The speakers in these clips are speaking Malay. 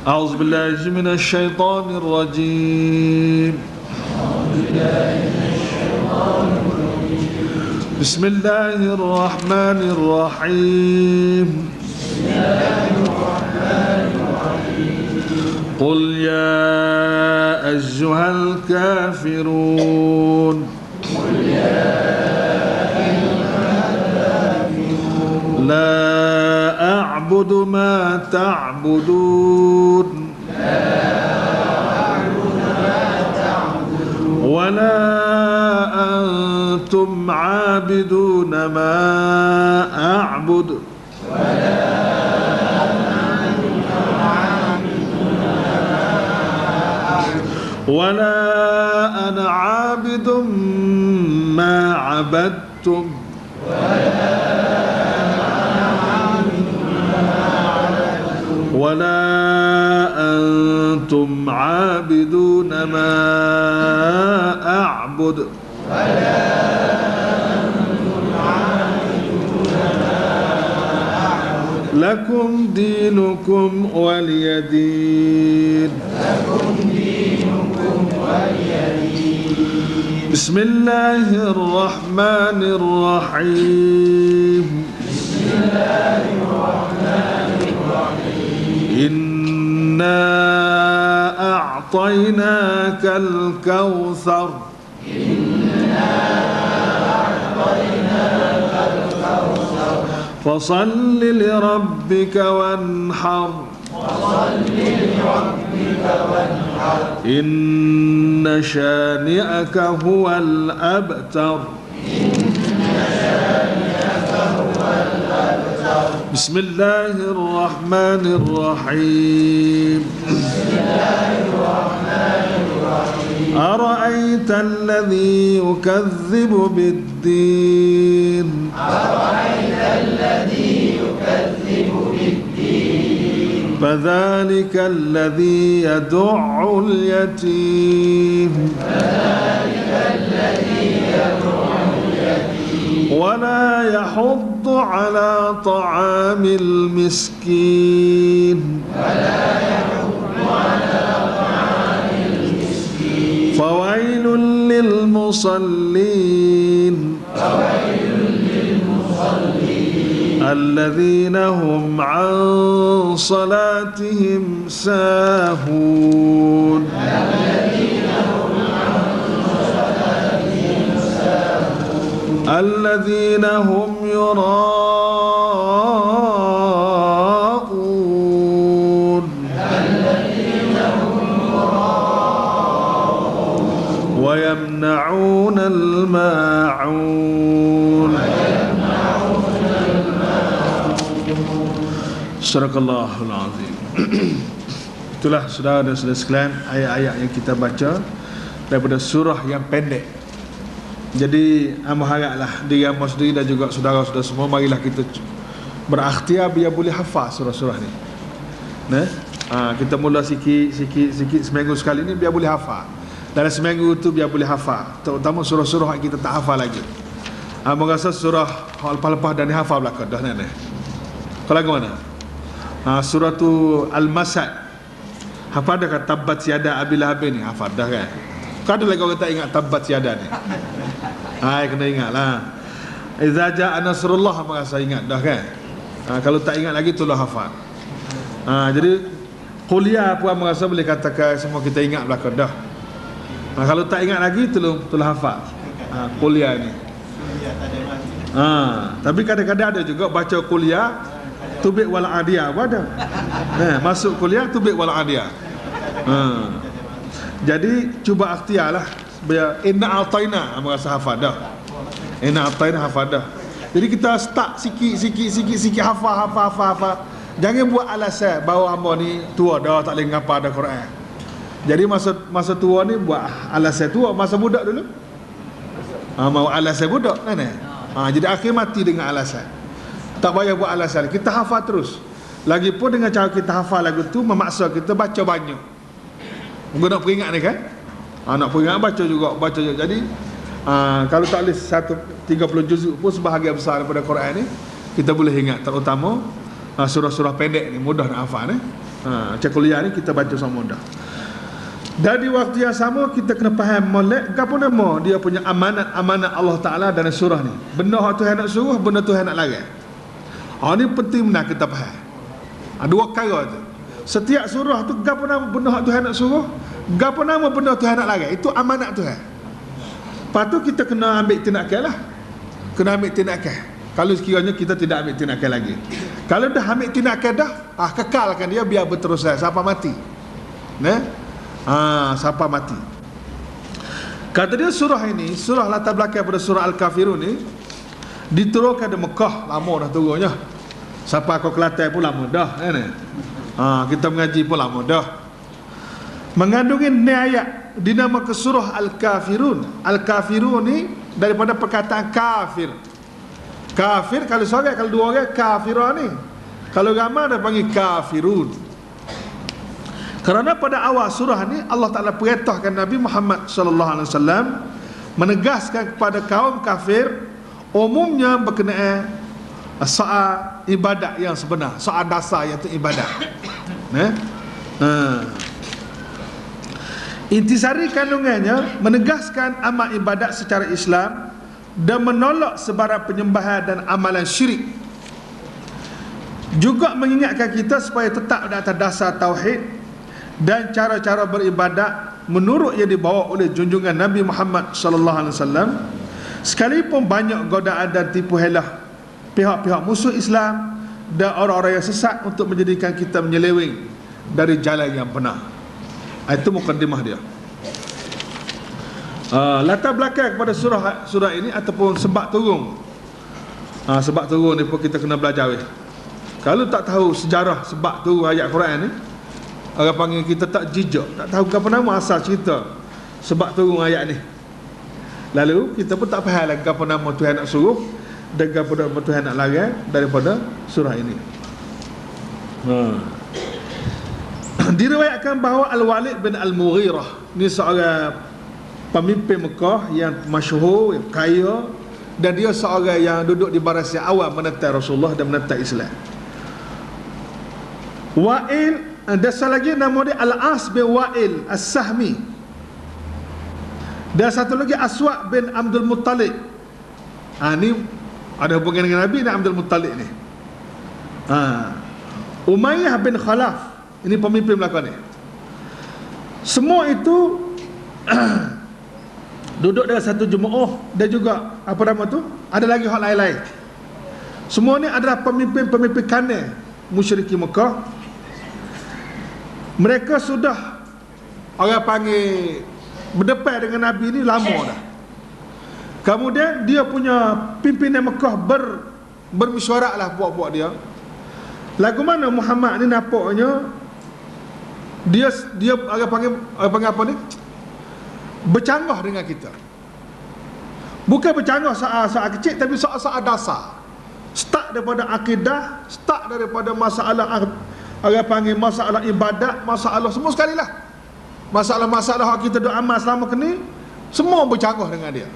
أعوذ بالله من الشيطان الرجيم. بسم الله الرحمن الرحيم. قل يا أيها الكافرون لا أعبد ما تعبدون ولا أنتم عابدون ما أعبد ولا أنا عابد ما عبدتم ولا أنتم عابدون ما أعبد لكم دينكم ولي دين. بسم الله الرحمن الرحيم. إنا أعطيناك الكوثر فصل لربك وانحر إن شانئك هو الأبتر. بسم الله الرحمن الرحيم. أرأيت الذي يكذب بالدين فذلك الذي يدع اليتيم ولا يحض على طعام المسكين فويل للمصلين الذين هم عن صلاتهم ساهون الذين هم يراءون ويمنعون الماعون. Sadaqallahul azim. Itulah saudara dan saudara sekalian ayat-ayat yang kita baca daripada surah yang pendek. Jadi haraplah diri hamba sendiri dan juga saudara-saudara semua, marilah kita berakhtiar biar boleh hafal surah-surah ni. Kita mula sikit seminggu sekali ni biar boleh hafal. Dalam seminggu tu biar boleh hafal. Terutama surah-surah yang kita tak hafal lagi. Hamba rasa surah lepas-lepas dan ni hafal belakang dah ni. Kau lagu mana? Surah tu Al-Masad. Hafal dah kan Tabbat Siada Abi Lahab ni? Hafal dah kan? Kau ada lagi orang tak ingat Tabbat Siada ni? Kena ingat lah. Iza ja'a nasrullah, hamba rasa ingat dah kan? Kalau tak ingat lagi tolong hafal. Jadi kuliah pun hamba rasa boleh katakan semua kita ingat belakang dah. Kalau tak ingat lagi tolong hafal. Kuliah ni. Tapi kadang-kadang ada juga baca kuliah tubik wal adiyah pun ada. Masuk kuliah tubik wal adiyah. Jadi cuba ikhtiarlah. Biar inna a'tayna merasa hafal dah. Inna a'tayna hafal dah. Jadi kita start sikit hafal. Jangan buat alasan bahawa hamba ni tua dah tak boleh ngapa ada Quran. Jadi masa tua ni buat alasan tua, masa budak dulu. Mau alasan budak kan. Jadi akhir mati dengan alasan. Tak payah buat alasan. Kita hafal terus. Lagipun dengan cara kita hafal lagu tu memaksa kita baca banyak. Mungkin nak peringat ni kan? Nak peringat baca juga. Jadi kalau tak boleh 30 juzuk pun sebahagian besar daripada Quran ni kita boleh ingat, terutama surah-surah pendek ni mudah nak hafal ni. Macam kuliah ni kita baca sama dah. Dan di waktu yang sama kita kena faham molek apa nama dia punya amanat Allah Ta'ala dalam surah ni. Benda yang Tuhan nak suruh, benda Tuhan nak larang. Ini penting benar kita faham. Dua perkara tu. Setiap surah tu apa nama benda yang Tuhan nak suruh, apa nama benda Tuhan nak larang. Itu amanat Tuhan. Lepas tu kita kena ambil tindakan lah. Kena ambil tindakan. Kalau sekiranya kita tidak ambil tindakan lagi. Kalau dah ambil tindakan dah, kekalkan dia biar berterusan sampai mati. Sampai mati. Kata dia surah ini, surah latar belakang pada surah Al-Kafirun ni diturunkan di Mekah, lama dah turunnya. Sampai ke Kelantan pun lama dah, kita mengaji pun lama dah. Mengandungi ni ayat dinamakan surah Al-Kafirun. Al-Kafirun ni daripada perkataan kafir. Kafir kalau seorang, kalau dua orang kafirah ni. Kalau ramai dia panggil kafirun. Kerana pada awal surah ni Allah Ta'ala perintahkan Nabi Muhammad sallallahu alaihi wasallam menegaskan kepada kaum kafir umumnya berkenaan soal ibadat yang sebenar, soal dasar iaitu ibadat. Intisari kandungannya menegaskan amal ibadat secara Islam dan menolak sebarang penyembahan dan amalan syirik. Juga mengingatkan kita supaya tetap di atas dasar tauhid dan cara-cara beribadat menurut yang dibawa oleh junjungan Nabi Muhammad sallallahu alaihi wasallam, sekalipun banyak godaan dan tipu helah pihak-pihak musuh Islam dan orang-orang yang sesat untuk menjadikan kita menyeleweng dari jalan yang benar. Itu mukadimah dia. Latar belakang kepada surah ini ataupun sebab turun. Sebab turun ni pun kita kena belajar. Kalau tak tahu sejarah sebab turun ayat Quran ni, orang panggil kita tak jejak, tak tahu apa nama asal cerita sebab turun ayat ni. Lalu kita pun tak faham lagi apa nama Tuhan nak suruh dan apa nama Tuhan nak larang daripada surah ini. Diriwayatkan bahawa Al-Walid bin Al-Mughirah ni seorang pemimpin Mekah yang masyhur, yang kaya, dan dia seorang yang duduk di baris yang awal menentang Rasulullah dan menentang Islam. Wa'il, dan satu lagi nama dia Al-As bin Wa'il As-Sahmi, dan satu lagi Aswad bin Abdul Muttalib. Ni ada hubungan dengan Nabi dan Abdul Muttalib ni. Umayyah bin Khalaf, ini pemimpin belakang ni. Semua itu duduk dalam satu jemaah. Dan juga apa nama tu, ada lagi hal lain-lain. Semua ni adalah pemimpin-pemimpin kanan musyrikin Mekah. Mereka sudah orang panggil berdepan dengan Nabi ni lama dah. Kemudian dia punya pimpinan Mekah bermesyuarat lah puak-puak dia. Lagu mana Muhammad ni nampaknya dia orang panggil apa ni, bercanggah dengan kita. Bukan bercanggah soal kecil, tapi soal dasar. Start daripada akidah, start daripada masalah orang panggil masalah ibadat, masalah semua sekali lah. Masalah-masalah yang kita doa amal selama ni semua bercanggah dengan dia.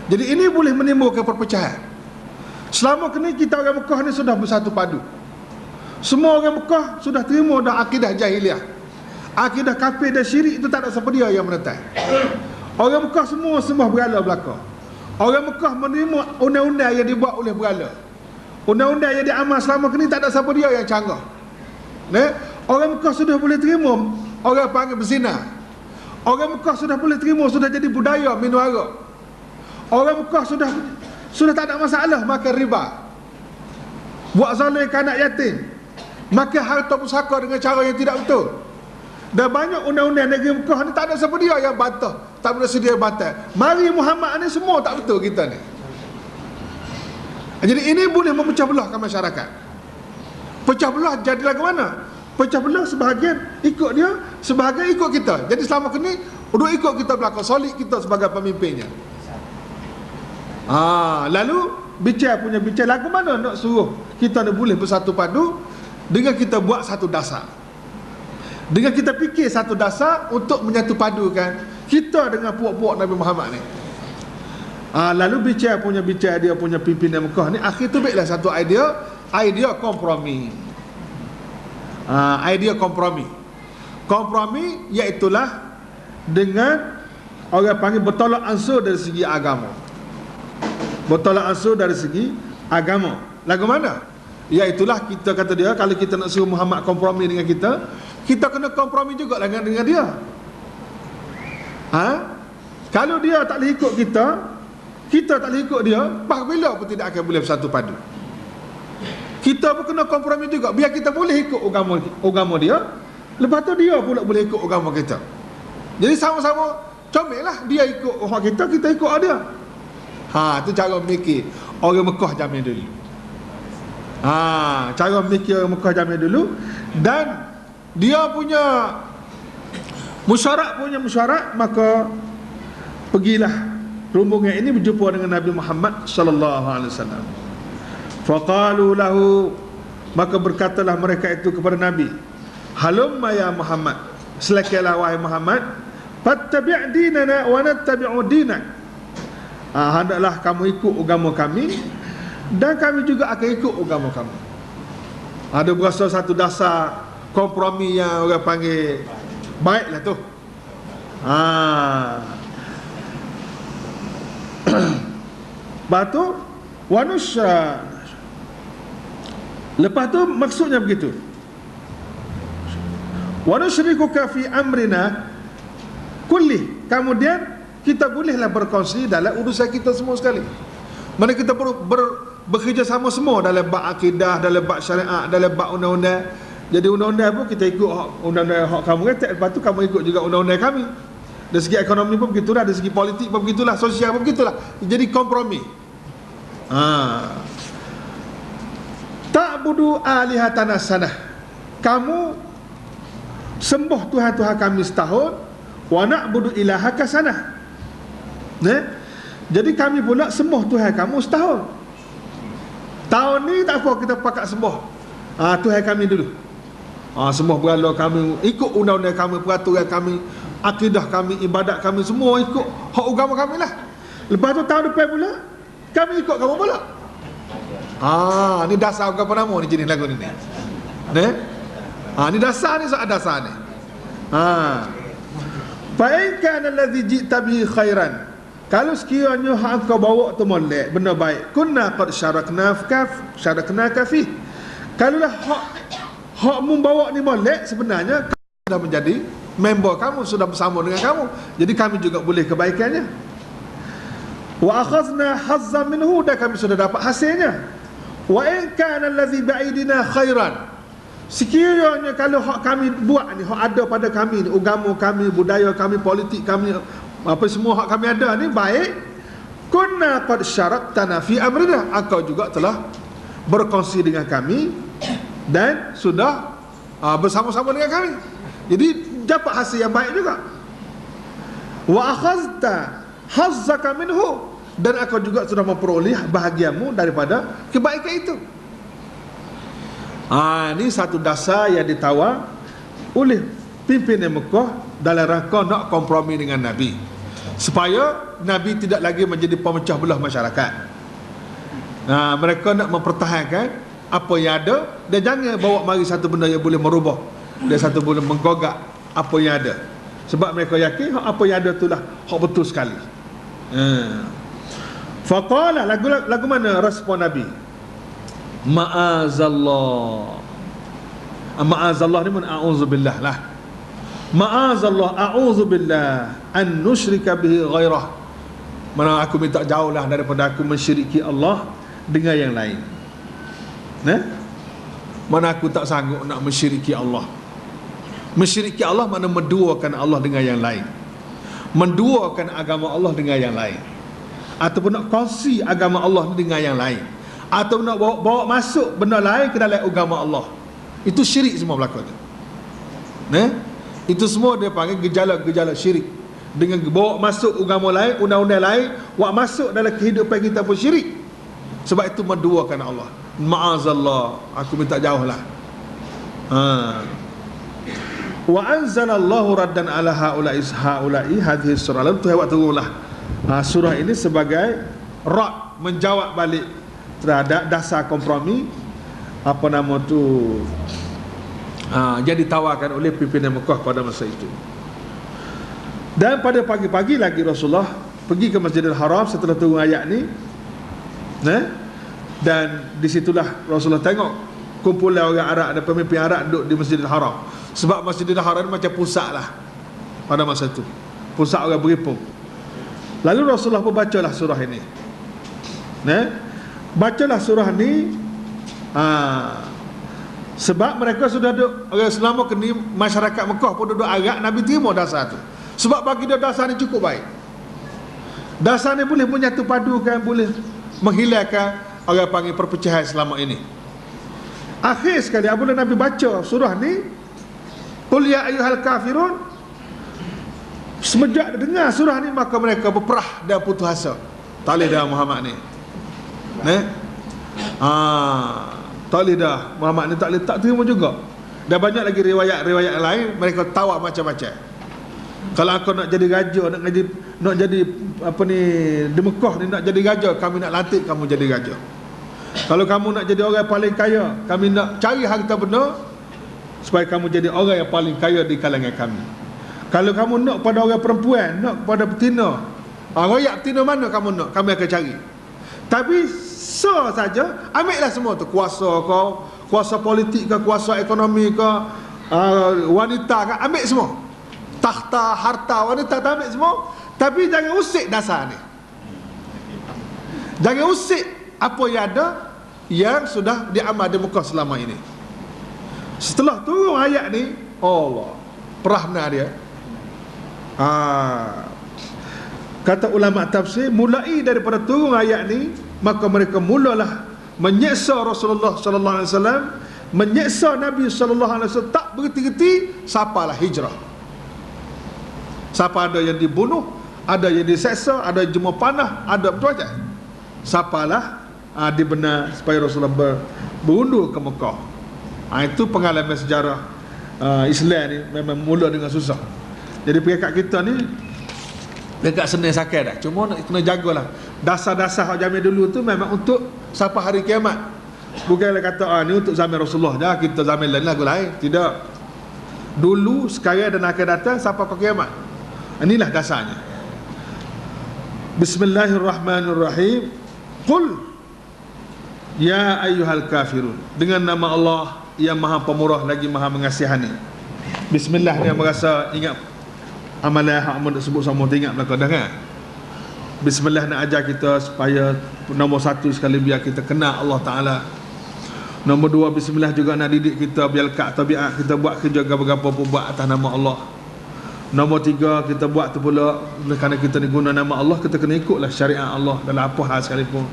Jadi ini boleh menimbulkan perpecahan. Selama ni kita orang Mekah ni sudah bersatu padu. Semua orang Mekah sudah terima dah akidah jahiliah. Akidah kafir dan syirik itu tak ada siapa dia yang menentang. Orang Mekah semua sembah berhala belaka. Orang Mekah menerima undang-undang yang dibuat oleh berhala. Undang-undang yang diamal selama ni tak ada siapa dia yang canggah. Orang Mekah sudah boleh terima orang panggil berzina. Orang Mekah sudah boleh terima, sudah jadi budaya minum arak. Orang Mekah sudah tak ada masalah makan riba, buat zalim ke anak yatim, makan harta pusaka dengan cara yang tidak betul. Dan banyak undang-undang negeri Mekah ni tak ada siapa dia yang bantah, tak boleh sedia bantah. Mari Muhammad ni semua tak betul kita ni. Jadi ini boleh memecah belahkan masyarakat. Pecah belah jadi lagu mana? Pecah belah sebahagian ikut dia, sebahagian ikut kita. Jadi selama ni duk ikut kita belakang, solid kita sebagai pemimpinnya. Lalu bicara lagu mana nak suruh kita nak boleh bersatu padu dengan kita buat satu dasar, dengan kita fikir satu dasar untuk menyatu padukan kita dengan puak-puak Nabi Muhammad ni. Lalu bicara dia punya pimpinan Mekah ni, akhir tu baiklah satu idea kompromi. idea kompromi. Kompromi iaitulah dengan orang panggil bertolak ansur dari segi agama. Bertolak ansur dari segi agama. Lagu mana? Iaitulah kita kata dia, kalau kita nak suruh Muhammad kompromi dengan kita, kita kena kompromi juga dengan dia. Kalau dia tak boleh ikut kita, kita tak boleh ikut dia, bila pun tidak akan boleh bersatu padu. Kita pun kena kompromi juga. Biar kita boleh ikut agama dia, lepas tu dia pula boleh ikut agama kita. Jadi sama-sama comel lah. Dia ikut orang kita ikut dia. Itu cara mikir orang Mekah zaman dulu. Cara mikir orang Mekah zaman dulu. Dan dia punya musyarat, maka pergilah rombongan ini berjumpa dengan Nabi Muhammad sallallahu alaihi wasallam. Faqalu lahu, maka berkatalah mereka itu kepada Nabi, halumma ya Muhammad, silakanlah wahai Muhammad, fattabi' dinana wa nattabi'u dinak. Hendaklah kamu ikut agama kami dan kami juga akan ikut agama kamu. Ada berasa satu dasar kompromi yang orang panggil baiklah tu. Batu wanusya. Lepas tu maksudnya begitu. Wa nusyrikuka fi amrina kulli. Kemudian kita bolehlah berkongsi dalam urusan kita semua sekali. Mana kita bekerjasama semua dalam bab akidah, dalam bab syariat, dalam bab undang-undang. Jadi undang-undang pun kita ikut undang-undang hak kamu kata, lepas tu kamu ikut juga undang-undang kami. Dari segi ekonomi pun begitulah, dari segi politik pun begitulah, sosial pun begitulah. Jadi kompromi. Ta'budu alihatana sanah. Kamu sembah Tuhan-Tuhan kami setahun, wa na'budu ilahaka sanah. Jadi kami pula sembah Tuhan kamu setahun. Tahun ni tak apa, kita pakat sembah Tuhan kami dulu. Sembah berhala kami, ikut undang-undang kami, peraturan kami, akidah kami, ibadat kami, semua ikut hak agama kami lah. Lepas tu tahun depan pula kami ikut kamu pula. Ni dasar apa nama ni jenis lagu ni. Ni dasar ni, soal dasar ni. Fa in kana allazi ji'ta bihi khairan, kalau sekiranya hak kau bawa tu molek benda baik, kunna qad syarakna kafih. Kalaulah hak mu bawa ni molek, sebenarnya kau sudah menjadi member kamu, sudah bersama dengan kamu. Jadi kami juga boleh kebaikannya. Wa akhadna hazzan minhu, dan kami sudah dapat hasilnya. Wa in kana allazi ba'idina khairan, sekiranya kalau hak kami buat ni, hak ada pada kami ni, agama kami, budaya kami, politik kami, apa semua hak kami ada ni baik, kunna qad syaraktana fi amrina, engkau juga telah berkongsi dengan kami dan sudah bersama-sama dengan kami. Jadi dapat hasil yang baik juga. Wa akhadta hazzaka minhu, dan engkau juga sudah memperoleh bahagiamu daripada kebaikan itu. Ini satu dasar yang ditawar oleh pimpinan Mekah dalam rangka nak kompromi dengan Nabi, supaya Nabi tidak lagi menjadi pemecah belah masyarakat. Mereka nak mempertahankan apa yang ada, dan jangan bawa mari satu benda yang boleh merubah dan satu boleh menggogak apa yang ada. Sebab mereka yakin apa yang ada itulah hak betul sekali. Faqala, lagu mana respon Nabi? Ma'azallah. Ma'azallah ni pun a'udzubillah lah. Ma'azallah, a'udzubillah an nusyrika bihi ghairah. Mana aku minta jauhlah daripada aku mensyiriki Allah dengan yang lain. Mana aku tak sanggup nak mensyiriki Allah. Mensyiriki Allah mana menduakan Allah dengan yang lain, menduakan agama Allah dengan yang lain, ataupun nak kongsi agama Allah dengan yang lain, atau nak bawa masuk benda lain ke dalam agama Allah. Itu syirik semua berlaku tu. Itu semua dia panggil gejala-gejala syirik. Dengan bawa masuk agama lain, undang-undang lain, buat masuk dalam kehidupan kita pun syirik. Sebab itu menduakan Allah. Ma'azallah, aku minta jauhlah. Wa anzalallahu raddan ala haula'i hadhihi surah. Lalu Tuhan turunlah surah ini sebagai rad, menjawab balik terhadap dasar kompromi, apa nama tu, Yang ditawarkan oleh pimpinan Mekah pada masa itu. Dan pada pagi-pagi lagi Rasulullah pergi ke Masjidil Haram setelah turun ayat ni, dan disitulah Rasulullah tengok kumpulan orang Arab dan pemimpin Arab duduk di Masjidil Haram. Sebab Masjidil Haram macam pusat lah pada masa itu, pusat orang berhimpun. Lalu Rasulullah pun bacalah surah ini. Bacalah surah ni, sebab mereka sudah duduk, orang selama kini masyarakat Mekah pun duduk Arab. Nabi terima dasar tu, sebab bagi dia dasar ni cukup baik. Dasar ni boleh menyatu padukan, boleh menghilangkan orang panggil perpecahan selama ini. Akhir sekali apabila Nabi baca surah ni, qul ya ayyuhal kafirun, semenjak dengar surah ni maka mereka berperah dan putus asa. Tak boleh dah Muhammad ni, tak boleh dah Muhammad ni, tak boleh, tak terima juga. Dan banyak lagi riwayat-riwayat lain mereka tawar macam-macam. Kalau aku nak jadi raja, nak jadi apa ni di Mekah ni, nak jadi raja, kami nak lantik kamu jadi raja. Kalau kamu nak jadi orang paling kaya, kami nak cari harta benda supaya kamu jadi orang yang paling kaya di kalangan kami. Kalau kamu nak pada orang perempuan, nak pada betina, royak betina mana kamu nak, kami akan cari. Tapi saja, ambillah semua tu, kuasa kau, kuasa politik ke, kuasa ekonomi ke, wanita ke, ambil semua. Takhta, harta, wanita, ambil semua. Tapi jangan usik dasar ni. Jangan usik apa yang ada, yang sudah diamal di Mekah selama ini. Setelah turun ayat ni, Allah, perah benar dia. Kata ulama tafsir, mulai daripada turun ayat ni, maka mereka mulalah menyeksa Rasulullah sallallahu alaihi wasallam, menyeksa Nabi sallallahu alaihi wasallam, tak berhenti-henti sampalah hijrah. Siapa ada yang dibunuh, ada yang diseksa, ada yang jemur panah, ada betul aja. Sampalah dibenar supaya Rasulullah berundur ke Mekah. Itu pengalaman sejarah Islam ni memang mula dengan susah. Jadi pihak kita ni dekat senang sakit dah. Cuma nak kena jagalah. Dasar-dasar zaman dulu tu memang untuk sampai hari kiamat. Bukanlah kata ni untuk zaman Rasulullah dah, kita zaman lain lagu lain. Tidak. Dulu, sekarang dan akan datang sampai ke kiamat. Inilah dasarnya. Bismillahirrahmanirrahim. Qul ya ayyuhal kafirun, dengan nama Allah yang Maha Pemurah lagi Maha Mengasihani. Bismillah ni merasa ingat amalan hak amun sebut sama ingat belaka dah kan. Bismillah nak ajar kita supaya nombor satu sekali biar kita kenal Allah Ta'ala. Nombor dua, bismillah juga nak didik kita biar lekat tabiat kita buat kerja gapa-gapa pun buat atas nama Allah. Nombor tiga, kita buat tu pula kerana kita ni guna nama Allah, kita kena ikutlah syariat Allah dalam apa hal sekalipun.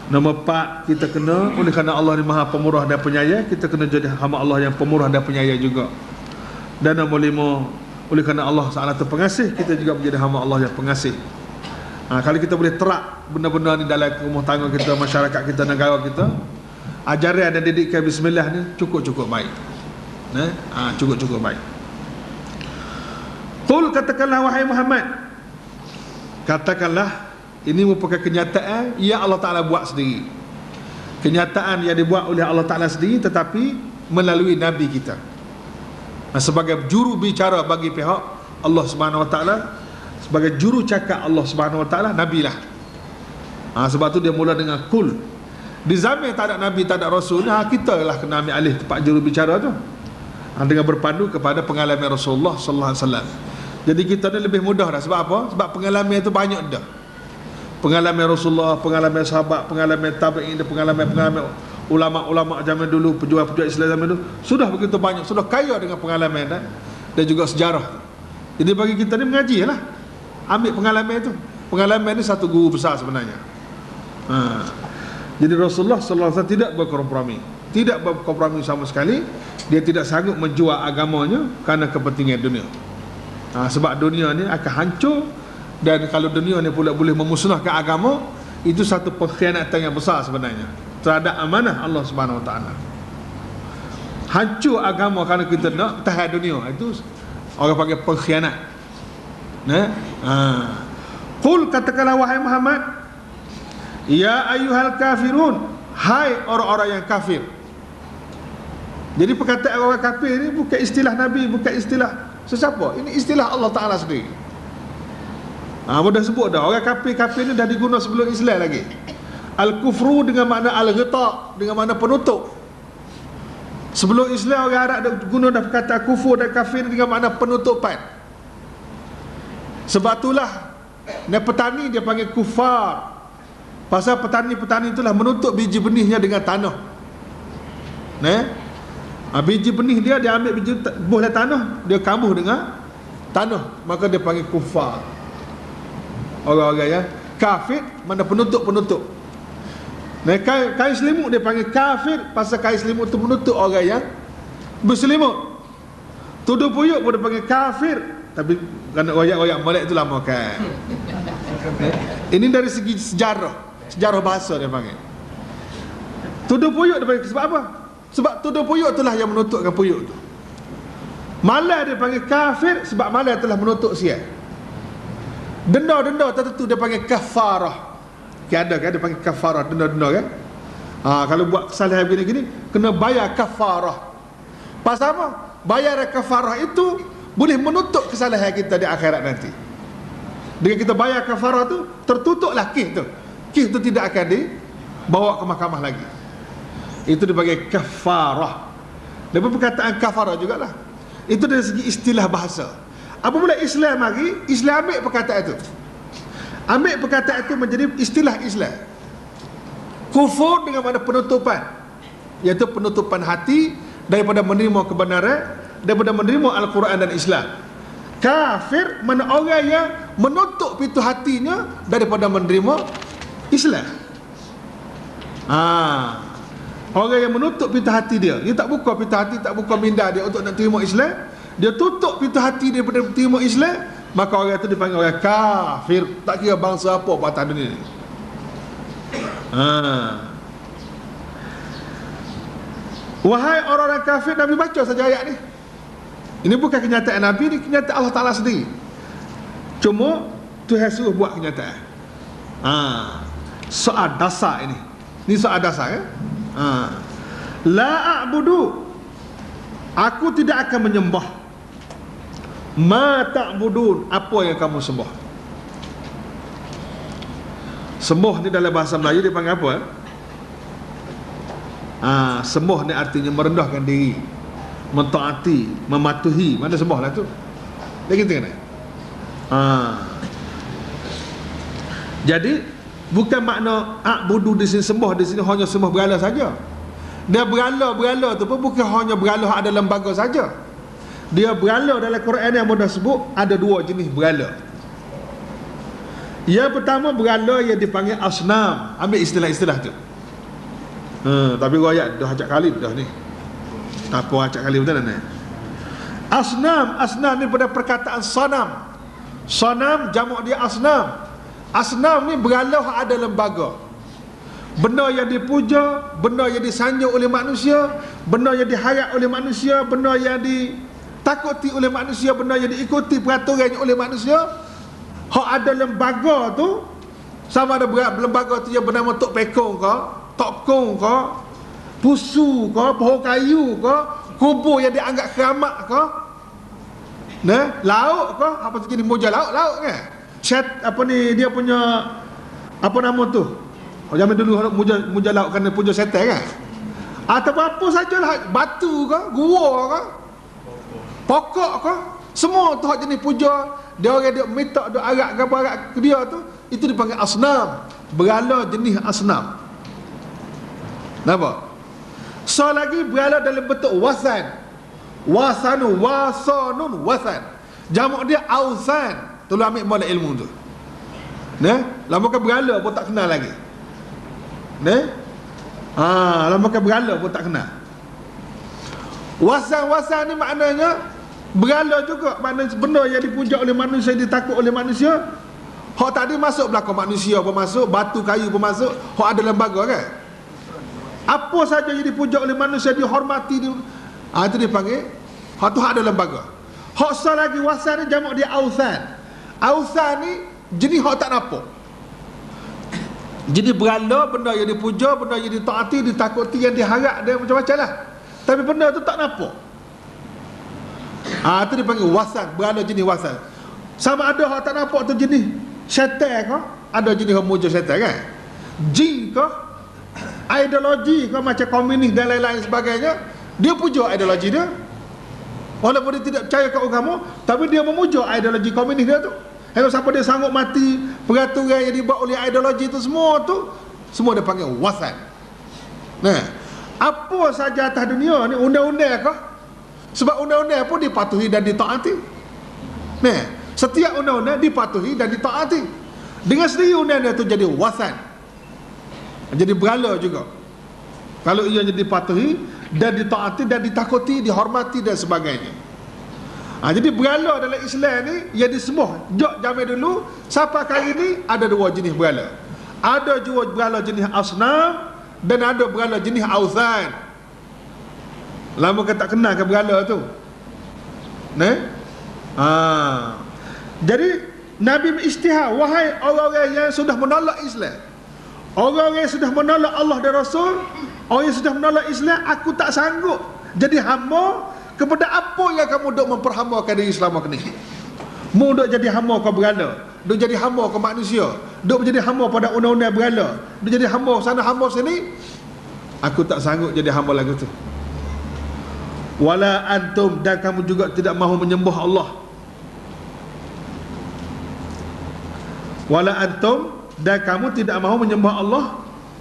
Nombor empat, kita kena, oleh kerana Allah ni Maha Pemurah dan Penyayang, kita kena jadi hamba Allah yang pemurah dan penyayang juga. Dan nombor lima, oleh kerana Allah Ta'ala tu pengasih, kita juga menjadi hamba Allah yang pengasih. Kalau kita boleh terak benda-benda ni dalam rumah tangga kita, masyarakat kita, negara kita, ajaran dan didikan bismillah ni cukup-cukup baik. Cukup-cukup baik. Qul, katakanlah wahai Muhammad, katakanlah, ini merupakan kenyataan yang Allah Ta'ala buat sendiri. Kenyataan yang dibuat oleh Allah Ta'ala sendiri, tetapi melalui Nabi kita. Sebagai juru bicara bagi pihak Allah Subhanahu Wa Ta'ala, sebagai juru cakap Allah Subhanahu Wa Ta'ala, Nabi lah. Sebab tu dia mula dengan Qul. Di zaman tak ada Nabi, tak ada Rasul, kita lah kena ambil alih tempat juru bicara tu, dengan berpandu kepada pengalaman Rasulullah Sallallahu Alaihi Wasallam. Jadi kita ni lebih mudah dah. Sebab apa? Sebab pengalaman itu banyak dah. Pengalaman Rasulullah, pengalaman sahabat, pengalaman tabi'in, pengalaman ulama-ulama zaman dulu, pejuang-pejuang Islam zaman dulu, sudah begitu banyak, sudah kaya dengan pengalaman dan juga sejarah. Jadi bagi kita ni mengaji lah, ambil pengalaman itu. Pengalaman ni satu guru besar sebenarnya. Jadi Rasulullah sallallahu alaihi wasallam tidak berkompromi, tidak berkompromi sama sekali. Dia tidak sanggup menjual agamanya kerana kepentingan dunia. Sebab dunia ni akan hancur, dan kalau dunia ni pula boleh memusnahkan agama, itu satu pengkhianatan yang besar sebenarnya terhadap amanah Allah Subhanahu Wa Ta'ala. Hancur agama kerana kita nak tahan dunia, itu orang panggil pengkhianat. Qul, katakanlah wahai Muhammad, ya ayyuhal kafirun, hai orang-orang yang kafir. Jadi perkataan orang kafir ni bukan istilah Nabi, bukan istilah sesiapa. Ini istilah Allah Ta'ala sendiri. Dah sebut dah, orang kafir ni dah diguna sebelum Islam lagi. Al-kufru dengan makna al-ghita', dengan makna penutup. Sebelum Islam orang Arab dah guna dah perkataan kufur dan kafir dengan makna penutupan. Sebab itulah petani dia panggil kufar. Pasal petani-petani itulah menutup biji benihnya dengan tanah. Biji benih dia ambil biji buah dari tanah, dia kambuh dengan tanah, maka dia panggil kufar. Orang-orang yang kafir mana penutup-penutup. Kain selimut dia panggil kafir, pasal kain selimut itu menutup orang yang berselimut. Tuduh puyuk pun dia panggil kafir, tapi kerana royak-royak Melayu itu lama kan. Ini dari segi sejarah bahasa dia panggil. Tuduh puyuk dia panggil sebab apa? Sebab tuduh puyuk itulah yang menutupkan puyuk tu. Malai dia panggil kafir sebab malai telah menutup sial. Denda-denda tertentu dia panggil kafarah. Ada kan dia panggil kafarah, denda-denda kan. Kalau buat kesalahan begini-gini kena bayar kafarah. Pasal apa? Bayar kafarah itu boleh menutup kesalahan kita di akhirat nanti. Dengan kita bayar kafarah tu, tertutuplah kes tu. Kes tu tidak akan dibawa ke mahkamah lagi. Itu dipanggil kafarah. Lepas perkataan kafarah jugalah. Itu dari segi istilah bahasa. Apabila Islam mari, Islam ambil perkataan itu. Ambil perkataan itu menjadi istilah Islam. Kufur dengan makna penutupan, iaitu penutupan hati daripada menerima kebenaran, daripada menerima Al-Quran dan Islam. Kafir mana orang yang menutup pintu hatinya daripada menerima Islam. Orang yang menutup pintu hati dia tak buka pintu hati, tak buka minda dia untuk nak terima Islam, dia tutup pintu hati dia daripada terima Islam, maka orang itu dipanggil orang kafir. Tak kira bangsa apa atas dunia ni. Wahai orang-orang kafir, Nabi baca saja ayat ni. Ini bukan kenyataan Nabi, ni kenyataan Allah Ta'ala sendiri. Cuma Tuhan suruh buat kenyataan. Soal dasar ini. Ini soal dasar ya. La a'budu, aku tidak akan menyembah. Ma ta'budun, apa yang kamu sembah. Sembah ni dalam bahasa Melayu dia panggil apa? Sembah ni artinya merendahkan diri, mentaati, mematuhi. Mana sembah lah tu? Dia kata kan? Jadi bukan makna a'budu di sini, sembah di sini hanya sembah berhala saja. Dia berhala tu pun bukan hanya berhala ada lembaga saja. Dia berhala dalam Quran yang mudah sebut ada dua jenis berhala. Yang pertama berhala yang dipanggil asnam. Ambil istilah-istilah tu. Tapi royak dah acak kali dah ni. Tak apa acak kali betul ni. Asnam ni pada perkataan sanam. Sanam jamak dia asnam. Asnam ni berhala ada lembaga. Benda yang dipuja, benda yang disanjung oleh manusia, benda yang diharap oleh manusia, benda yang ditakuti oleh manusia, benda yang diikuti peraturannya oleh manusia. Hak ada lembaga tu, sama ada lembaga tu yang bernama Tok Pekong ke, Tok Kong ke, Pusu ke, pohon kayu ke, kubur yang dianggap keramat ke, lauk ke, apa tu jenis moja lauk kan? Apa ni dia punya apa nama tu? Zaman dulu muja lauk kena puja setan kan? Atau apa sajalah, batu ke, gua ke, pokok ke, semua tu hak jenis puja. Dia orang dia minta dia arak ke arak ke dia tu, itu dipanggil asnam. Berhala jenis asnam. Nampak? So lagi berhala dalam bentuk wasan. Wasanun wasan. Jamak dia ausan. Tolong ambil molek ilmu tu. Lama kan berhala pun tak kenal lagi. Lama kan berhala pun tak kenal. Wasan ni maknanya berhala juga, maknanya benda yang dipuja oleh manusia, ditakut oleh manusia. Hak tadi masuk belakang manusia pun masuk, batu kayu pun masuk, hak ada lembaga kan. Apa saja yang dipuja oleh manusia, dihormati, itu dipanggil hak tu hak ada lembaga. Hak satu lagi wasan ni jamak dia ausan. Ausan ni jenis hak tak nampak. Jadi berhala, benda yang dipuja, benda yang ditaati, ditakuti, yang diharap dia macam-macam lah. tapi benda tu tak nampak. Itu dipanggil wasan, berada jenis wasan. Sama ada hak tak nampak tu jenis syaitan ke? Ada jenis hak muncul syaitan kan? Jin ke? Ideologi ke macam komunis dan lain-lain sebagainya. Dia puja ideologi dia. Walaupun dia tidak percaya ke agama, tapi dia memuja ideologi komunis dia tu. Kalau siapa dia sanggup mati, peraturan yang dibuat oleh ideologi tu semua dia panggil wasan. Nah, apa saja atas dunia ni undang-undang ke? Sebab undang-undang pun dipatuhi dan ditaati. Nah, setiap undang-undang dipatuhi dan ditaati. Dengan sendiri undang-undang itu jadi wasan, jadi berhala juga. Kalau ia jadi dipatuhi dan ditaati dan ditakuti, dihormati dan sebagainya. Jadi berhala dalam Islam ni yang disembah jok zaman dulu sampai kali ni ada dua jenis berhala. Ada juga berhala jenis asnam dan ada berhala jenis auzan. Lama kan tak kenal ke berhala tu. Jadi Nabi beristihar, wahai orang-orang yang sudah menolak Islam, orang yang sudah menolak Allah dan Rasul, orang yang sudah menolak Islam, aku tak sanggup jadi hamba kepada apa yang kamu duk memperhamakan diri selama ni. Mu duk jadi hamba ke berhala, duk jadi hamba ke manusia, duk menjadi hamba pada undang-undang berhala, duk jadi hamba sana hamba sini. Aku tak sanggup jadi hamba lagu tu. Wala antum, dan kamu juga tidak mahu menyembah Allah. Wala antum, dan kamu tidak mahu menyembah Allah.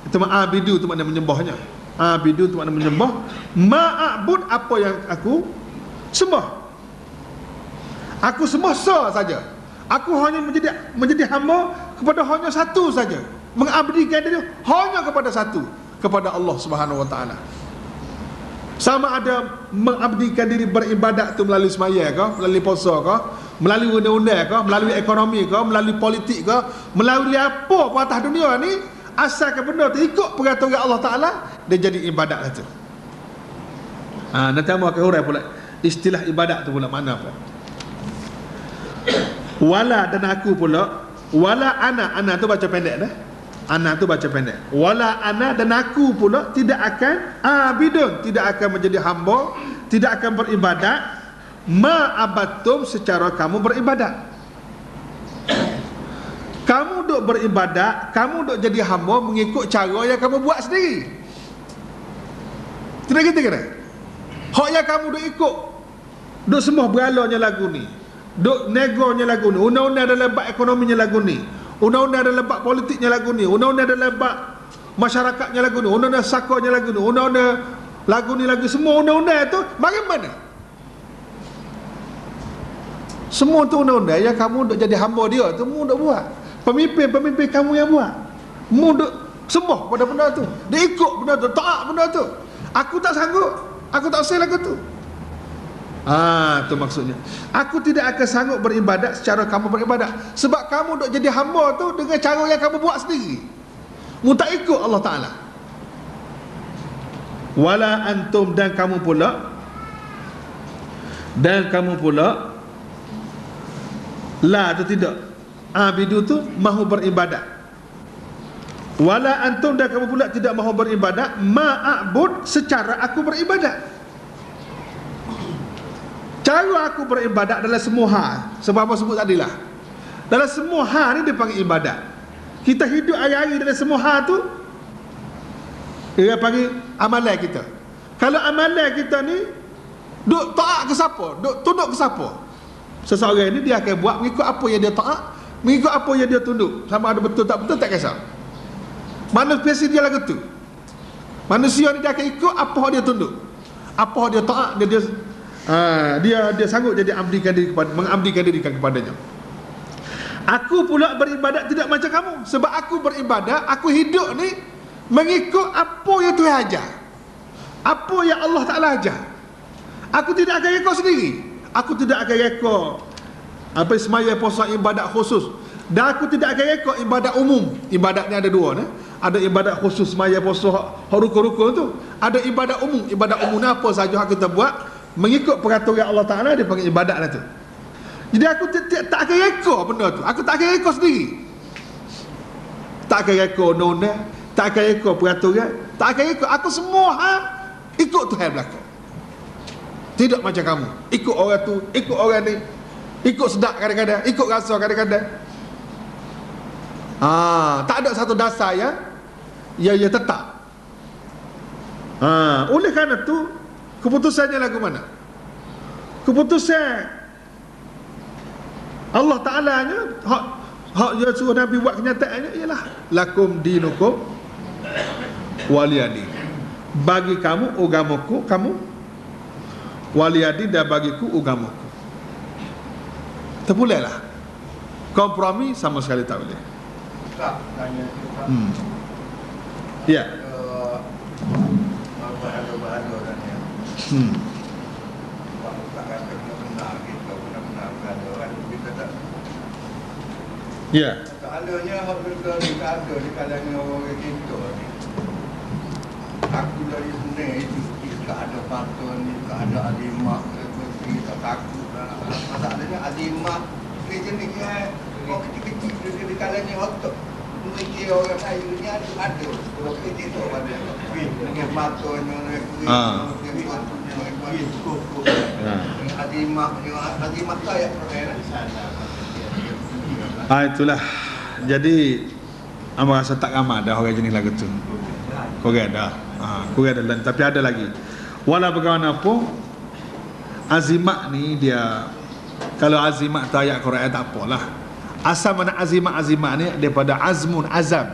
Itu ma'abidu, itu makna menyembahnya. Abidu itu makna menyembah. Ma'abud, apa yang aku sembah. Aku sembah saja. Aku hanya menjadi hamba kepada hanya satu saja. Mengabdikan diri hanya kepada satu, kepada Allah Subhanahu wa taala. Sama ada mengabdikan diri beribadat tu melalui semaya ke, melalui puasa ke, melalui undang-undang ke, melalui ekonomi ke, melalui politik ke, melalui apa pun atas dunia ni, asalkan benda tu ikut peraturan Allah Ta'ala, dia jadi ibadat lah tu. Nanti kamu akan hurai pula istilah ibadat tu pula mana apa. Wala, dan aku pula, wala ana tu baca pendek dah. Ana tu baca pendek. Wala ana, dan aku pula tidak akan abidun, tidak akan menjadi hamba, tidak akan beribadat ma'abattum, secara kamu beribadat. Kamu duk beribadat, kamu duk jadi hamba mengikut cara yang kamu buat sendiri. Tidak gitu kena? Hak yang kamu duk ikut, duk sembah berhalanya lagu ni, duk negonya lagu ni, undang-undang dalam bab ekonominya lagu ni, undang-undang dalam bab politiknya lagu ni, undang-undang dalam bab masyarakatnya lagu ni, undang-undang sakarnya lagu ni, undang-undang lagu ni lagu, semua undang-undang tu bagaimana? Semua tu undang-undang yang kamu duk jadi hamba dia tu, mu duk buat. Pemimpin kamu yang buat, mu duk sembah pada benda tu, dia ikut benda tu, taat benda tu. Aku tak sanggup, aku tak usah lagu tu. Tu maksudnya. Aku tidak akan sanggup beribadat secara kamu beribadat, sebab kamu duk jadi hamba tu dengan cara yang kamu buat sendiri. Mu tak ikut Allah Ta'ala. Wala antum, dan kamu pula la atau tidak, abidu tu mahu beribadat. Wala antum, dan kamu pula tidak mahu beribadat ma'abud, secara aku beribadat. Cara aku beribadat dalam semua hal, sebab apa sebut tadilah, dalam semua hal ni dia panggil ibadat. Kita hidup hari-hari dalam semua hal tu dia panggil amalan kita. Kalau amalan kita ni duk taat ke siapa, duk tunduk ke siapa, seseorang ni dia akan buat mengikut apa yang dia taat, mengikut apa yang dia tunduk. Sama ada betul tak betul tak kisah. Manusia dia lagu tu. Manusia ni dia akan ikut apa dia tunduk, apa dia taat, dia sanggup jadi mengabdikan diri kepadanya. Aku pula beribadat tidak macam kamu, sebab aku beribadat, aku hidup ni mengikut apa yang Tuhan ajar, apa yang Allah Ta'ala ajar. Aku tidak akan rekod sendiri, aku tidak akan rekod apa semaya puasa ibadat khusus, dan aku tidak akan rekod ibadat umum. Ibadat ni ada dua ni, ada ibadat khusus semaya puasa rukun-rukun tu, ada ibadat umum. Ibadat umum ni apa sahaja kita buat mengikut peraturan Allah Ta'ala, dia panggil ibadat lah tu. Jadi aku tak akan rekod benda tu, aku tak akan rekod sendiri, tak akan rekod undang-undang, tak akan rekod peraturan, tak akan rekod. Aku semua ikut Tuhan belakang. Tidak macam kamu. Ikut orang tu, ikut orang ni, ikut sedap kadang-kadang, ikut rasa kadang-kadang. Tak ada satu dasar ya tetap. Oleh kerana tu keputusannya lagu mana? Keputusan Allah Ta'ala-nya hak dia suruh Nabi buat kenyataannya ialah lakum dinukum waliyadi. Bagi kamu agamaku, kamu waliyadi, dan bagiku agamaku. Terpulihlah. Kompromi sama sekali tak boleh. Tak tanya Ya. Bahasa-bahasa dan yang tak kata benar kita benar-benar berada kan, kita tak. Ya. Soalnya hak benda ni tak ada di kalangan orang kita ni. Aku dari sini itu tak ada patron ni, tak ada alimah, kita takut lah. Masalahnya alimah dia jenis orang kecil-kecil di kalangan otak. Mungkin orang Melayu ni ada orang kecil tu ada dengan patronnya, dengan kuku, alimah saya pernah. Itulah. Jadi Amar rasa tak ramai dah orang jenis lagu tu. Korang dah. Korang dah. Tapi ada lagi. Walau bagaimanapun, azimat ni dia, kalau azimat tu ayat Quran tak apalah. Asal mana azimat ni daripada azmun, azam.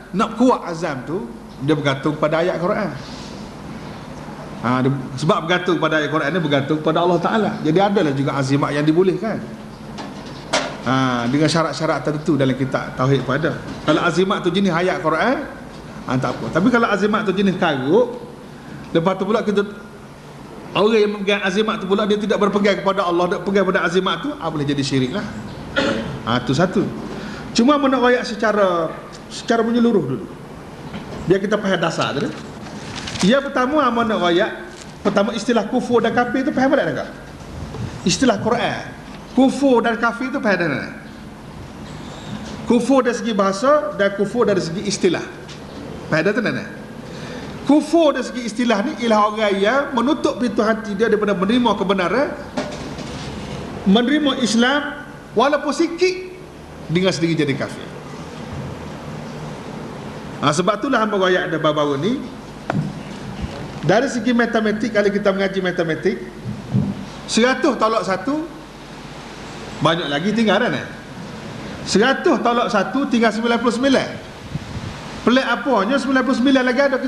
Nak kuat azam tu, dia bergantung pada ayat Quran. Sebab bergantung pada ayat Quran ni bergantung pada Allah Ta'ala. Jadi adalah juga azimat yang dibolehkan. Dengan syarat-syarat tertentu dalam kitab tauhid pada. Kalau azimat tu jenis ayat Quran, tak apa. Tapi kalau azimat tu jenis karuk, lepas tu pula kita, orang yang memegang azimat tu pula dia tidak berpegang kepada Allah, dia pegang pada azimat tu, boleh jadi syirik lah. Itu satu. Cuma nak royak secara menyeluruh dulu, biar kita faham dasar tu. Yang pertama nak royak, pertama istilah kufur dan kafir tu faham tak? Istilah Quran kufur dan kafir itu faham tak? Kufur dari segi bahasa dan kufur dari segi istilah. Faham tak? Kufur dari segi istilah ni ialah orang yang menutup pintu hati dia daripada menerima kebenaran, menerima Islam walaupun sikit, dengan sendiri jadi kafir. Sebab itulah hamba royak ada baru-baru ni, dari segi matematik, kalau kita mengaji matematik, 100 tolak 1 banyak lagi tinggal kan? 100 tolak 1 tinggal 99. Pelik apanya 99 lagi ada,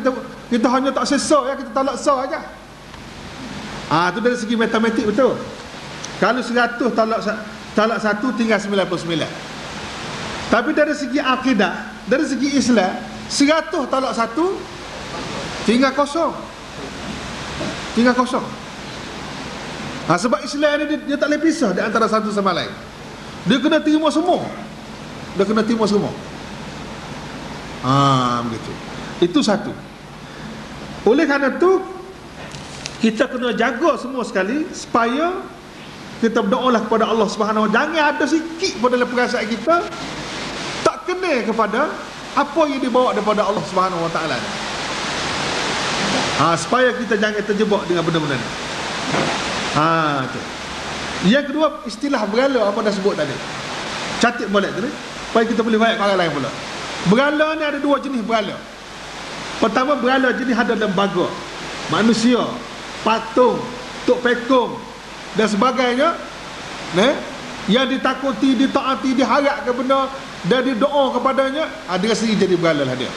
kita hanya tak sesa ya, kita tolak sa aja. Tu dari segi matematik betul. Kalau 100 tolak 1 tinggal 99. Tapi dari segi akidah, dari segi Islam, 100 tolak 1 tinggal kosong. Tinggal kosong. Sebab Islam ni dia tak boleh pisah di antara satu sama lain. Dia kena terima semua. Begitu. Itu satu. Oleh kerana tu, kita kena jaga semua sekali supaya kita berdoalah kepada Allah Subhanahu Wa Taala. Jangan ada sikit pada dalam perasaan kita tak kena kepada apa yang dibawa daripada Allah Subhanahu Wa Taala. Supaya kita jangan terjebak dengan benda-benda ni. Tu. Yang kedua, istilah berhala apa dah sebut tadi. Catat balik tu ni, supaya kita boleh baik orang lain pula. Berhala ni ada dua jenis berhala. Pertama, berhala jenis ada lembaga, manusia, patung, tok pekong dan sebagainya, yang ditakuti, ditaati, diharapkan benda dan didoa kepadanya, dia sendiri jadi berhala lah dia.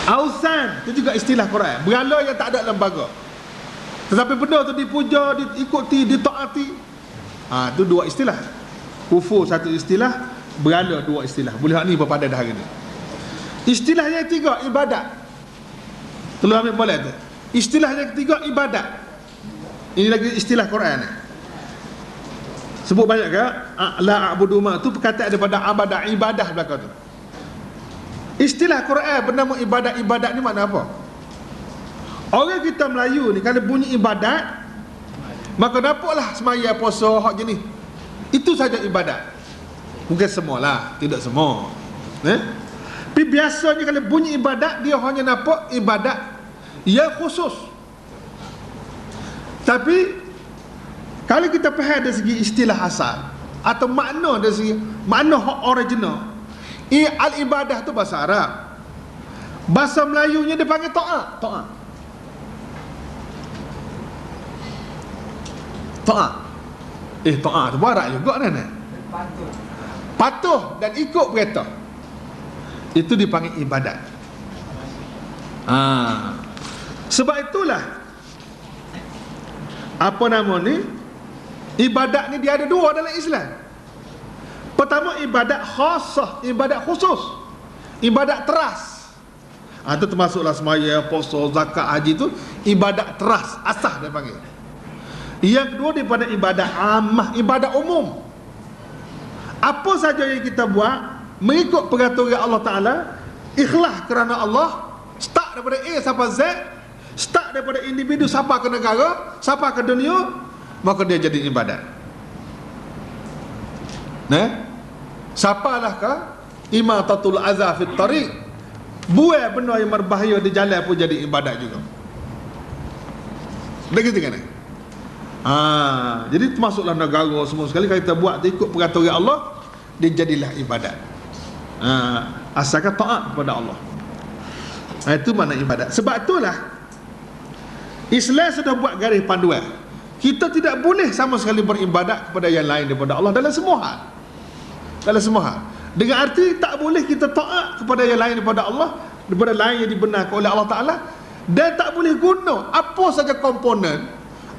Ausan, itu juga istilah Quran. Berhala yang tak ada lembaga, tetapi benda tu dipuja, diikuti, ditaati. Itu dua istilah. Kufur satu istilah, berhala dua istilah. Boleh hak ni berpada dah hari ni. Istilah yang ketiga, ibadat. Tolong ambil boleh tu. Istilah yang ketiga, ibadat. Ini lagi istilah Quran ni. Sebut banyak ke? La a'budu ma, tu perkataan daripada abadah, ibadah belakang tu. Istilah Quran bernama ibadat ni makna apa? Orang kita Melayu ni kalau bunyi ibadat, maka dapatlah semaya, puasa, hak jenis. Itu saja ibadat. Mungkin semualah, tidak semua. Tapi biasanya kalau bunyi ibadat, dia hanya nampak ibadat yang khusus. Tapi kalau kita faham dari segi istilah asal atau makna dari segi makna original, al-ibadah tu bahasa Arab. Bahasa Melayunya dia panggil ta'at. Ta'at. Ta'at tu barat juga kan? Patuh dan ikut perintah. Itu dipanggil ibadat. Sebab itulah apa nama ni, ibadat ni dia ada dua dalam Islam. Pertama ibadat khasah, ibadat khusus, ibadat teras. Itu termasuklah semaya, puasa, zakat, haji tu ibadat teras, asah dia panggil. Yang kedua daripada ibadat ammah, ibadat umum. Apa saja yang kita buat mengikut peraturan Allah Ta'ala, ikhlas kerana Allah, start daripada A sampai Z, start daripada individu sampai ke negara, sampai ke dunia, maka dia jadi ibadat. Siapalah ke imatatul azza fit tariq, buat benda yang berbahaya di jalan pun jadi ibadat juga. Begitu kan? Jadi termasuklah negara semua sekali kalau kita buat ikut peraturan Allah, dia jadilah ibadat. Asalkan taat kepada Allah. Itu makna ibadat. Sebab itulah Islam sudah buat garis panduan. Kita tidak boleh sama sekali beribadat kepada yang lain daripada Allah dalam semua hal. Dalam semua hal. Dengan arti tak boleh kita taat kepada yang lain daripada Allah, daripada lain yang dibenarkan oleh Allah Ta'ala, dan tak boleh guna apa saja komponen,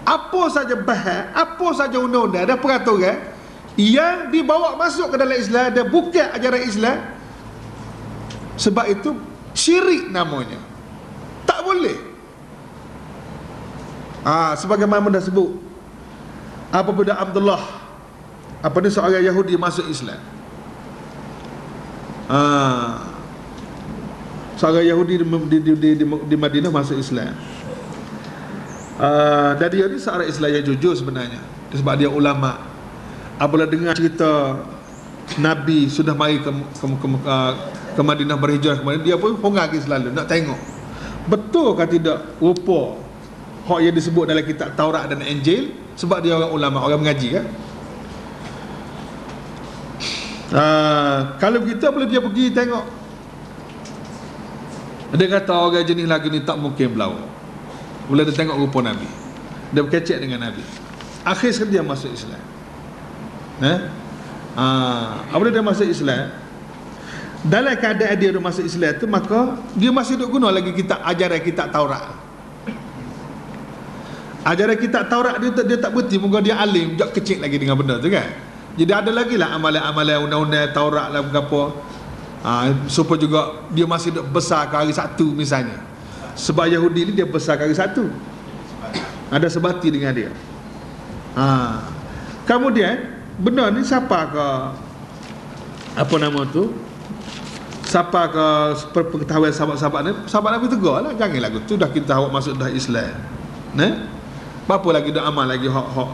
apa saja bahan, apa saja undang-undang dan peraturan yang dibawa masuk ke dalam Islam dan bukan ajaran Islam. Sebab itu syirik namanya. Tak boleh. Sebagaimana dah sebut, apabila Abdullah ni seorang Yahudi masuk Islam, seorang Yahudi di Madinah masuk Islam, dan dia ni seorang Islam yang jujur sebenarnya, sebab dia ulama. Apabila dengar cerita Nabi sudah mari ke Madinah, berhijrah ke Madinah, dia pun hongar lagi selalu nak tengok betul ke tidak rupa hak yang disebut dalam kitab Taurat dan Injil, sebab dia orang ulama, orang mengaji kan. Kalau begitu boleh dia pergi tengok, dia kata orang jenis lagi ni tak mungkin berlawan. Bila dia tengok rupa Nabi, dia berkecek dengan Nabi, akhir sekali dia masuk Islam. Apabila dia masuk Islam, dalam keadaan dia masuk Islam tu, maka dia masih duk guna lagi ajaran kitab Taurat. Ajaran kitab Taurat dia tak berhenti, moga dia alim jak kecil lagi dengan benda tu kan. Jadi ada lagi lah amalan-amalan undang-undang Taurat lah berapa, supaya juga dia masih duk besar ke hari Sabtu misalnya. Sebab Yahudi ni dia besar ke hari Sabtu, ada sebati dengan dia. Kemudian benda ni siapa ke apa nama tu, siapa ke pengetahuan sahabat-sahabat ni, sahabat Nabi tegur lah, janganlah tu dah kita awak masuk dah Islam, berapa lagi dah amal lagi hak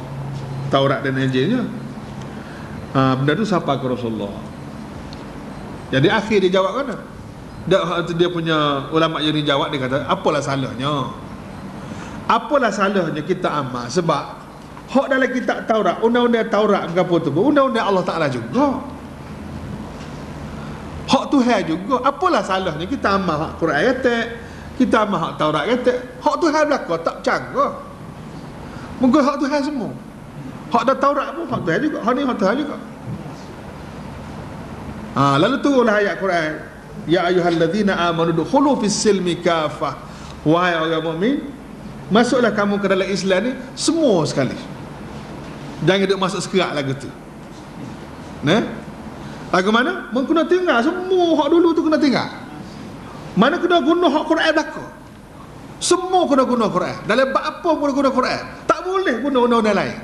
Taurat dan Injilnya. Benda tu siapa ke Rasulullah. Jadi akhir dia jawab kan, dia punya ulama yang jawab, dia kata apalah salahnya kita amal, sebab hak dalam kitab Taurat, undang-undang Taurat apa tu, undang-undang Allah Ta'ala juga, hak Tuhan juga. Apalah salahnya kita amal hak Quran kata, kita amal hak Taurat kata, hak Tuhan belaka tak canggah. Moga hak Tuhan semua. Hak dah Taurat pun hak Tuhan juga, hak ni hak Tuhan juga. Lalu turunlah ayat Quran, ya ayyuhallazina amanu dukhulu fis silmi kafah, wahai orang mukmin, masuklah kamu ke dalam Islam ni semua sekali, jangan duk masuk sekerak lagu tu. Lagu mana? Kena tinggal semua hak dulu tu, kena tinggal. Mana kena guna hak Quran belaka, semua kena guna Quran. Dalam bab apa pun guna Quran, tak boleh guna undang-undang lain,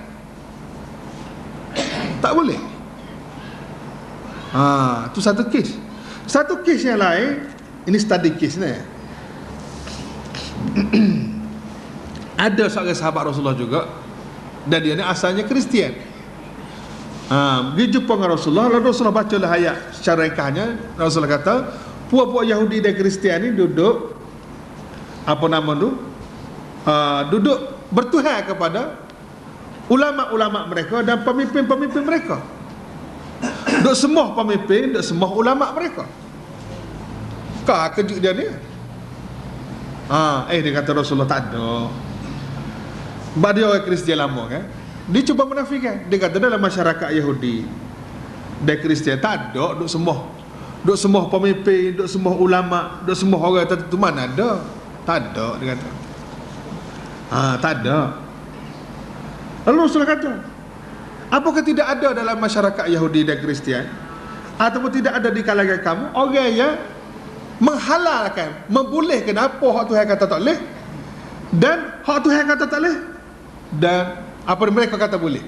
tak boleh. Tu satu kes. Satu kes yang lain, ini study case ni. Ada seorang sahabat Rasulullah juga, dan dia ni asalnya Kristian. Dia jumpa dengan Rasulullah, lalu Rasulullah bacalah ayat secara ringkasnya. Rasulullah kata, puak-puak Yahudi dan Kristian ni duduk, apa nama tu, duduk bertuhan kepada ulama-ulama mereka dan pemimpin-pemimpin mereka. Duk sembah pemimpin, duk sembah ulama mereka. Kau kejut dia ni. Dia kata Rasulullah tak ada. Sebab dia orang Kristian lama kan. Dia cuba menafikan. Dia kata dalam masyarakat Yahudi dan Kristian tak ada duk sembah pemimpin, duk sembah ulama, duk sembah orang tertentu. Mana ada? Tak ada, dia kata. Tak ada. Lalu Rasulullah kata, apakah tidak ada dalam masyarakat Yahudi dan Kristian ataupun tidak ada di kalangan kamu orang yang menghalalkan, membolehkan apa hak Tuhan kata tak boleh dan hak Tuhan kata tak boleh dan apa mereka kata boleh.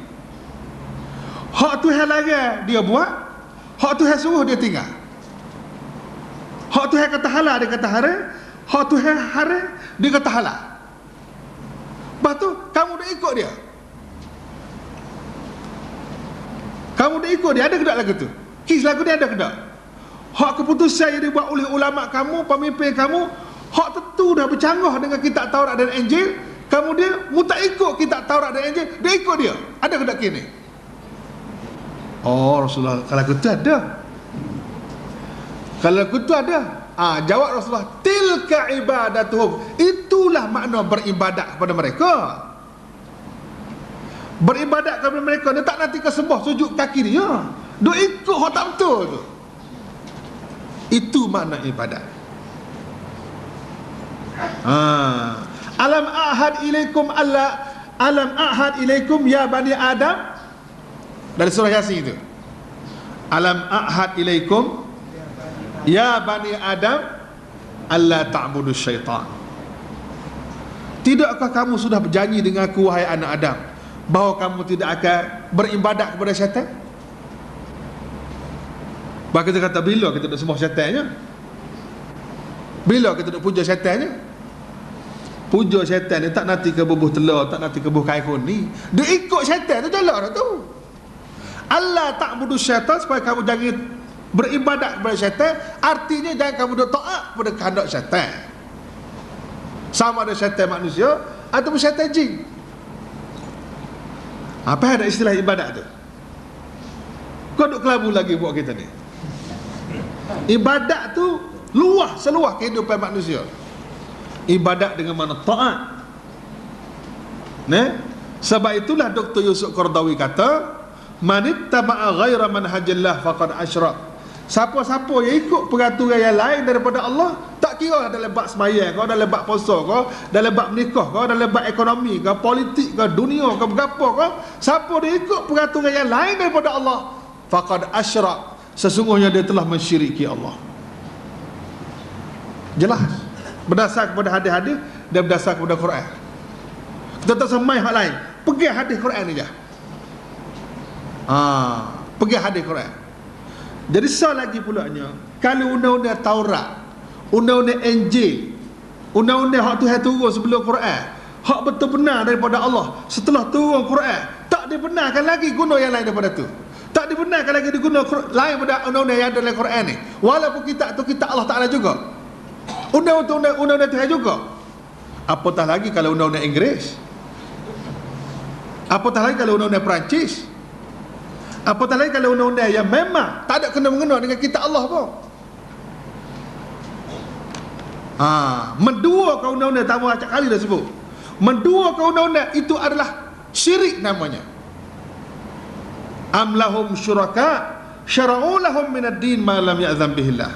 Hak Tuhan larang dia buat, hak Tuhan suruh dia tinggal. Hak Tuhan kata halal dia kata haram, hak Tuhan haram dia kata halal. Lepas tu kamu dah ikut dia. Kamu dah ikut dia, ada ke tak lagu tu? Kes lagu dia ada ke tak? Hak keputusan yang dibuat oleh ulama kamu, pemimpin kamu, hak tentu dah bercanggah dengan kitab Taurat dan Injil. Kamu dia tak ikut kitab Taurat dan Injil, dia ikut dia. Ada ke tak kini? Oh Rasulullah, kalau aku tu ada. Kalau aku tu ada. Jawab Rasulullah, tilka ibadatuhum. Itulah makna beribadat kepada mereka. Beribadat kepada mereka, dia tak nanti ke sembah sujud kaki dia. Dia ikut hak tak betul tu. Itu makna ibadat. Alam ahad ilaikum ya bani Adam. Dari surah Yasin itu. Alam ahad ilaikum ya bani Adam alla ta'budu syaitan. Tidakkah kamu sudah berjanji dengan aku wahai anak Adam bahawa kamu tidak akan beribadat kepada syaitan? Bahkan kita kata bila kita nak sembah syaitannya? Bila kita nak puja syaitannya? Puja syaitan ni tak nanti ke bubuh telur, tak nanti ke bubuh kain kuni. Dia ikut syaitan tu jalan dah tu. Allah ta'budu syaitan, supaya kamu jangan beribadat kepada syaitan. Artinya jangan kamu duk taat pada kehendak syaitan. Sama ada syaitan manusia ataupun syaitan jin. Apa ada istilah ibadat tu? Kau duk kelabu lagi buat kita ni. Ibadat tu luah seluah kehidupan manusia. Ibadat dengan mana taat. Sebab itulah Dr. Yusuf Qaradawi kata, manittaba'a ghaira manhajillah faqad asyrak. Siapa-siapa yang ikut peraturan yang lain daripada Allah, tak kira dalam bab sembahyang kau, dalam bab puasa kau, dalam bab nikah kau, dalam bab ekonomi kau, politik kau, dunia kau, berapa kau, siapa dia ikut peraturan yang lain daripada Allah, faqad asyrak, sesungguhnya dia telah mensyiriki Allah. Jelas berdasar kepada hadis-hadis dan berdasar kepada Quran. Kita tak semai hal lain, pergi hadis Quran ni je. Pergi hadis Quran. Jadi soal lagi pulanya, kalau undang-undang Taurat, undang-undang Injil, undang-undang hak Tuhan turun sebelum Quran, hak betul benar daripada Allah, setelah turun Quran, tak dibenarkan lagi guna yang lain daripada tu. Tak dibenarkan lagi diguna lain pada undang-undang yang ada dalam Quran ni. Walaupun kitab tu kitab Allah Ta'ala juga, undang-undang Tuhan juga. Apatah lagi kalau undang-undang Inggeris, apatah lagi kalau undang-undang Perancis, apatah lagi kalau undang-undang yang memang tak ada kena-mengena dengan kitab Allah pun. Mendua ke undang-undang, tamu acak kali dah sebut, mendua ke undang-undang itu adalah syirik namanya. Am lahum syuraka syara'u lahum minad din ma lam ya'zam bihillah.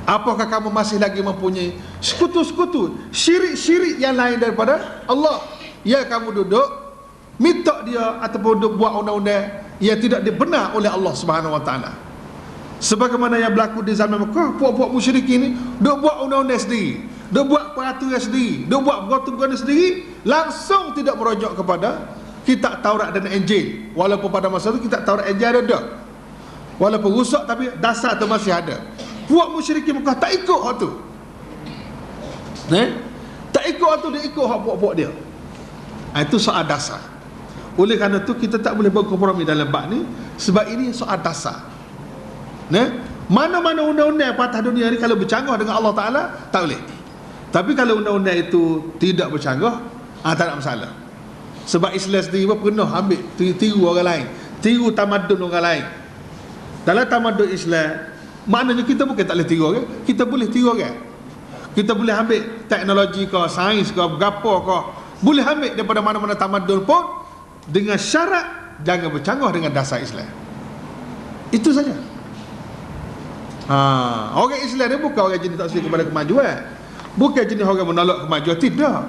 Apakah kamu masih lagi mempunyai sekutu-sekutu, syirik-syirik yang lain daripada Allah, ya kamu duduk minta dia ataupun duduk buat undang-undang yang tidak dibenar oleh Allah Subhanahu Wa Taala. Sebagaimana yang berlaku di zaman Mekah, puak-puak musyrikin ni duk buat undang-undang sendiri, duk buat peraturan sendiri, duk buat peraturan sendiri, langsung tidak merujuk kepada kitab Taurat dan Injil. Walaupun pada masa itu kitab Taurat Injil ada, walaupun rusak tapi dasar tu masih ada. Puak musyrikin Mekah tak ikut hak tu. Tak ikut hak tu, dia ikut hak puak-puak dia. Itu soal dasar. Oleh kerana tu kita tak boleh berkompromi dalam bab ni, sebab ini soal dasar. Mana-mana undang-undang patah dunia ni kalau bercanggah dengan Allah Ta'ala, tak boleh. Tapi kalau undang-undang itu tidak bercanggah, tak ada masalah. Sebab Islam sendiri pun pernah ambil tiru orang lain, tiru tamadun orang lain. Dalam tamadun Islam, maknanya kita bukan tak boleh tiru orang, kita boleh tiru orang. Kita boleh ambil teknologi ke, sains ke, gapo ke, boleh ambil daripada mana-mana tamadun pun, dengan syarat jangan bercanggah dengan dasar Islam. Itu saja. Orang Islam ni bukan orang jenis tak setuju kepada kemajuan, bukan jenis orang menolak kemajuan, tidak.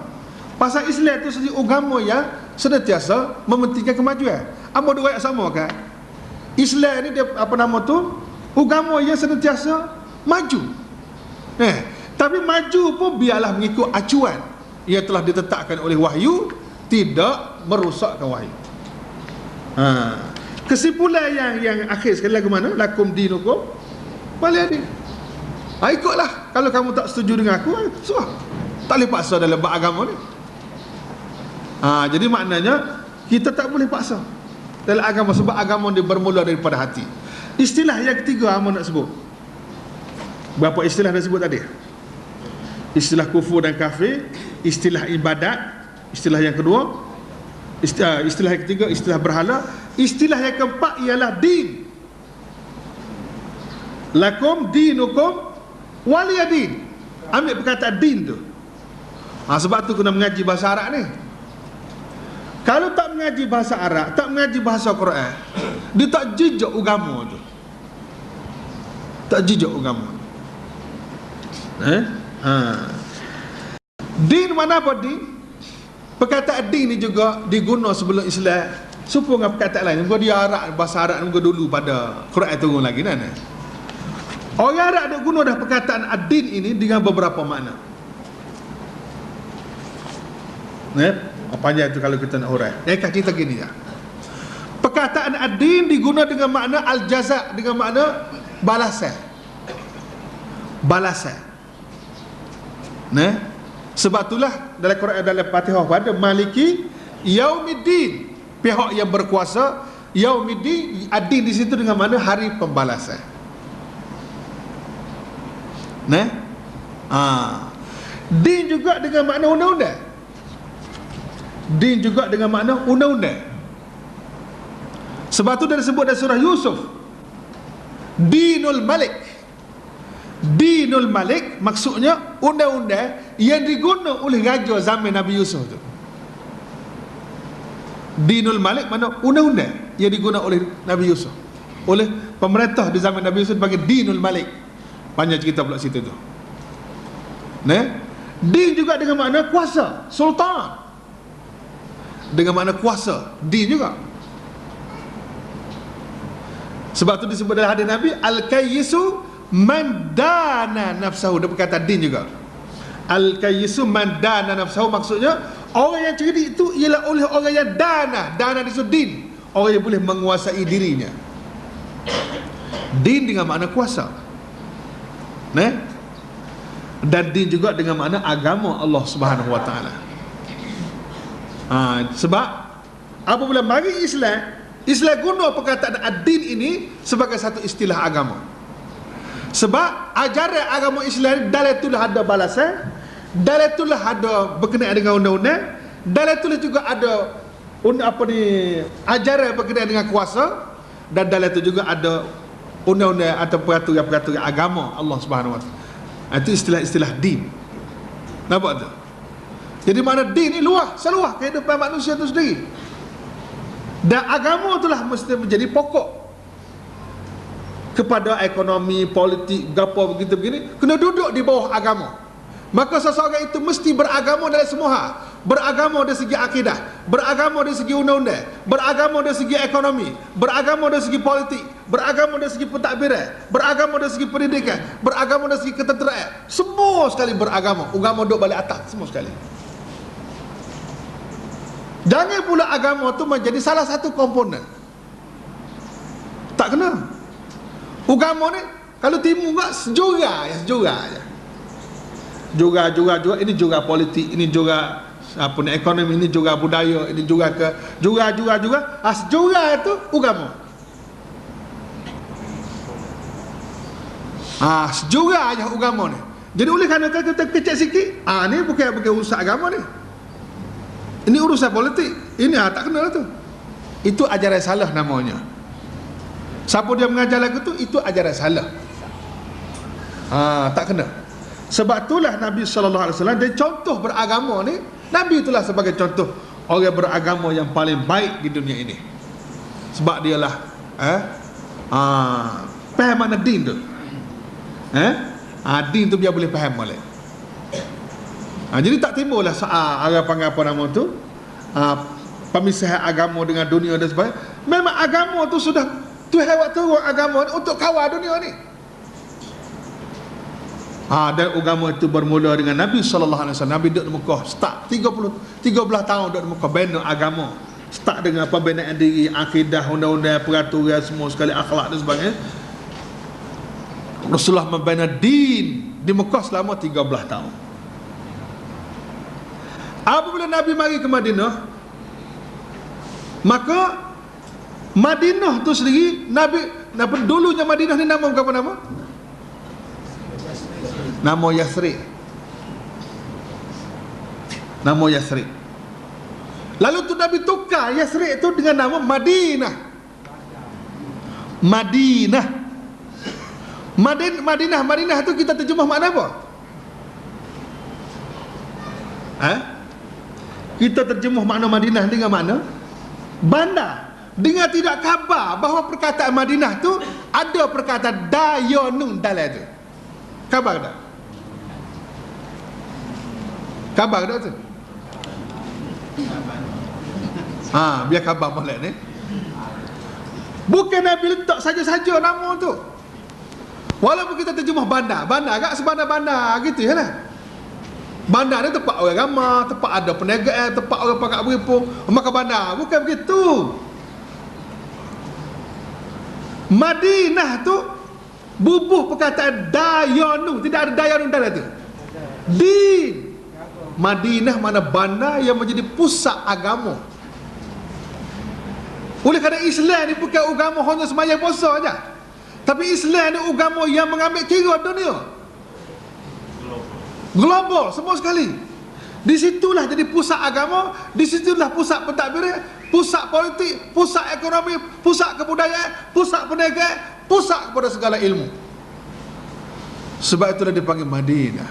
Pasal Islam itu sendiri agama yang senantiasa mementingkan kemajuan. Apa dua ayat sama kan? Islam ni dia apa nama tu? Agama yang senantiasa maju. Tapi maju pun biarlah mengikut acuan yang telah ditetapkan oleh wahyu, tidak merosakkan wahyu. Kesimpulan yang akhir sekali lagi mana? Lakum dinukum waliya din. Ikutlah. Kalau kamu tak setuju dengan aku, suah. Tak boleh paksa dalam beragama ni. Jadi maknanya kita tak boleh paksa dalam agama, sebab agama dia bermula daripada hati. Istilah yang ketiga hamba nak sebut. Berapa istilah dah sebut tadi? Istilah kufur dan kafir, istilah ibadat, istilah yang kedua, istilah yang ketiga istilah berhala, istilah yang keempat ialah din. Lakum dinukum waliya din. Ambil perkataan din tu. Sebab tu kena mengaji bahasa Arab ni. Kalau tak mengaji bahasa Arab, tak mengaji bahasa Quran, dia tak jejak agama tu. Tak jejak agama. Din mana apa din? Perkataan din ni juga diguna sebelum Islam. Supaya dengan perkataan lain, muka dia Arab, bahasa Arab muka dulu pada Quran turun lagi kan. Orang Arab ada guna dah perkataan ad-din ini dengan beberapa makna. Panjang tu kalau kita nak hurai. Cerita gini ya. Perkataan ad-din diguna dengan makna al-jaza, dengan makna balasan. Balasan. Sebab itulah dalam Quran, dalam Fatihah pada Maliki Yaumiddin, pihak yang berkuasa. Yaumiddin, ad-din di situ dengan makna hari pembalasan. Din juga dengan makna undang-undang. Din juga dengan makna undang-undang. Sebab tu dia disebut dalam surah Yusuf, Dinul Malik. Dinul Malik maksudnya undang-undang yang diguna oleh raja zaman Nabi Yusuf tu. Dinul Malik makna undang-undang yang diguna oleh Nabi Yusuf, oleh pemerintah di zaman Nabi Yusuf dipanggil Dinul Malik. Panjang cerita pula situ tu. Din juga dengan makna kuasa, sultan. Dengan makna kuasa, din juga. Sebab tu disebut dalam hadis Nabi, al-kayyisu man dana nafsahu. Dia berkata din juga. Al-kayyisu man dana nafsahu, maksudnya orang yang cerdik itu ialah oleh orang yang dana. Dana disebut din, orang yang boleh menguasai dirinya. Din dengan makna kuasa. Dan din juga dengan makna agama Allah Subhanahu wa taala. Sebab apabila mari Islam guna perkataan ad-din ini sebagai satu istilah agama. Sebab ajaran agama Islam dalam itulah ada balasan, dalam itulah ada berkenaan dengan undang-undang, dalam itulah juga ada ajaran berkenaan dengan kuasa, dan dalam itu juga ada undang-undang atau peraturan-peraturan agama Allah Subhanahu wa taala. Itu istilah-istilah din. Nampak tak? Jadi mana din ni luas, seluas kehidupan manusia itu sendiri. Dan agama itulah mesti menjadi pokok. Kepada ekonomi, politik, gapo begitu begini, kena duduk di bawah agama. Maka seseorang itu mesti beragama dalam semua hal. Beragama dari segi akidah, beragama dari segi undang-undang, beragama dari segi ekonomi, beragama dari segi politik, beragama dari segi pentadbiran, beragama dari segi pendidikan, beragama dari segi ketenteraan. Semua sekali beragama. Agama duduk balik atas semua sekali. Jangan pula agama tu menjadi salah satu komponen. Tak kena. Agama ni kalau timu enggak sejura je. Jura, ini jura politik, ini jura ekonomi, ini jura budaya, ini jura jura. Sejura itu agama. Sejura aja agama ni. Jadi oleh kerana kita kecil sikit, ni bukan urusan agama ni. Ini urusan politik. Ini tak kena tu. Itu ajaran salah namanya. Siapa dia mengajar lagu tu, itu ajaran salah. Tak kena. Sebab itulah Nabi SAW dia contoh beragama ni. Nabi itulah sebagai contoh orang beragama yang paling baik di dunia ini. Sebab dialah faham mana din tu. Din tu biar boleh faham boleh. Jadi tak timbullah soal orang panggil apa nama tu, pemisahan agama dengan dunia dan sebagainya. Memang agama tu sudah Tuhan waktu agama ni untuk kawal dunia ni. Dan agama itu bermula dengan Nabi SAW. Nabi duduk di Mekah start 13 tahun duduk di Mekah bina agama. Start dengan pembinaan diri, akidah, undang-undang, peraturan semua sekali, akhlak dan sebagainya. Rasulullah membina din di Mekah selama 13 tahun. Apabila Nabi mari ke Madinah, maka Madinah tu sendiri Nabi dulunya Madinah ni nama apa nama? Nama Yathrib. Nama Yathrib. Lalu tu Nabi tukar Yathrib tu dengan nama Madinah. Madinah tu kita terjemah makna apa? Kita terjemah makna Madinah dengan makna bandar. Dengan tidak khabar bahawa perkataan Madinah tu ada perkataan Dayanun dalam tu. Khabar tak? Khabar tak tu? Biar khabar molek ni. Bukan Nabi letak saja-saja nama tu. Walaupun kita terjemah bandar agak sebandar-bandar gitu ya lah. Bandar ni tempat orang ramai, tempat ada perniagaan, tempat orang pakat beripung, maka bandar. Bukan begitu. Madinah tu bubuh perkataan Dayanu. Tidak ada Dayanu dalam tu. Din. Madinah mana bandar yang menjadi pusat agama. Oleh kerana Islam ni bukan agama hanya sembahyang puasa saja. Tapi Islam ni agama yang mengambil kira dunia. Global semua sekali. Di situlah jadi pusat agama, di situlah pusat pentadbiran, pusat politik, pusat ekonomi, pusat kebudayaan, pusat perniagaan, pusat kepada segala ilmu. Sebab itulah dipanggil Madinah.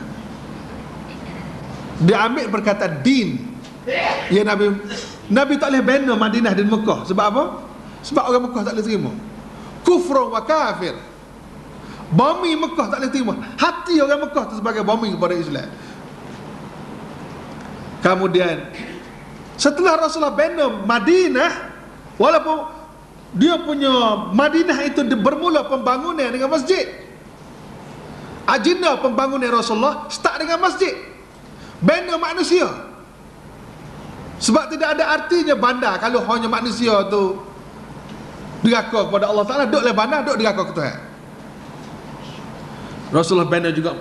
Dia ambil perkataan din. Ya Nabi tak boleh bina Madinah dan Mekah. Sebab apa? Sebab orang Mekah tak boleh terima. Kufrun wa kafir. Bumi Mekah tak boleh terima. Hati orang Mekah tu sebagai bumi kepada Islam. Kemudian setelah Rasulullah bina Madinah, walaupun dia punya Madinah itu bermula pembangunan dengan masjid. Agenda pembangunan Rasulullah start dengan masjid. Bina manusia. Sebab tidak ada artinya bandar kalau hanya manusia tu diraka kepada Allah Ta'ala, duduklah bandar, duduk diraka ke Tuhan. Rasulullah bina juga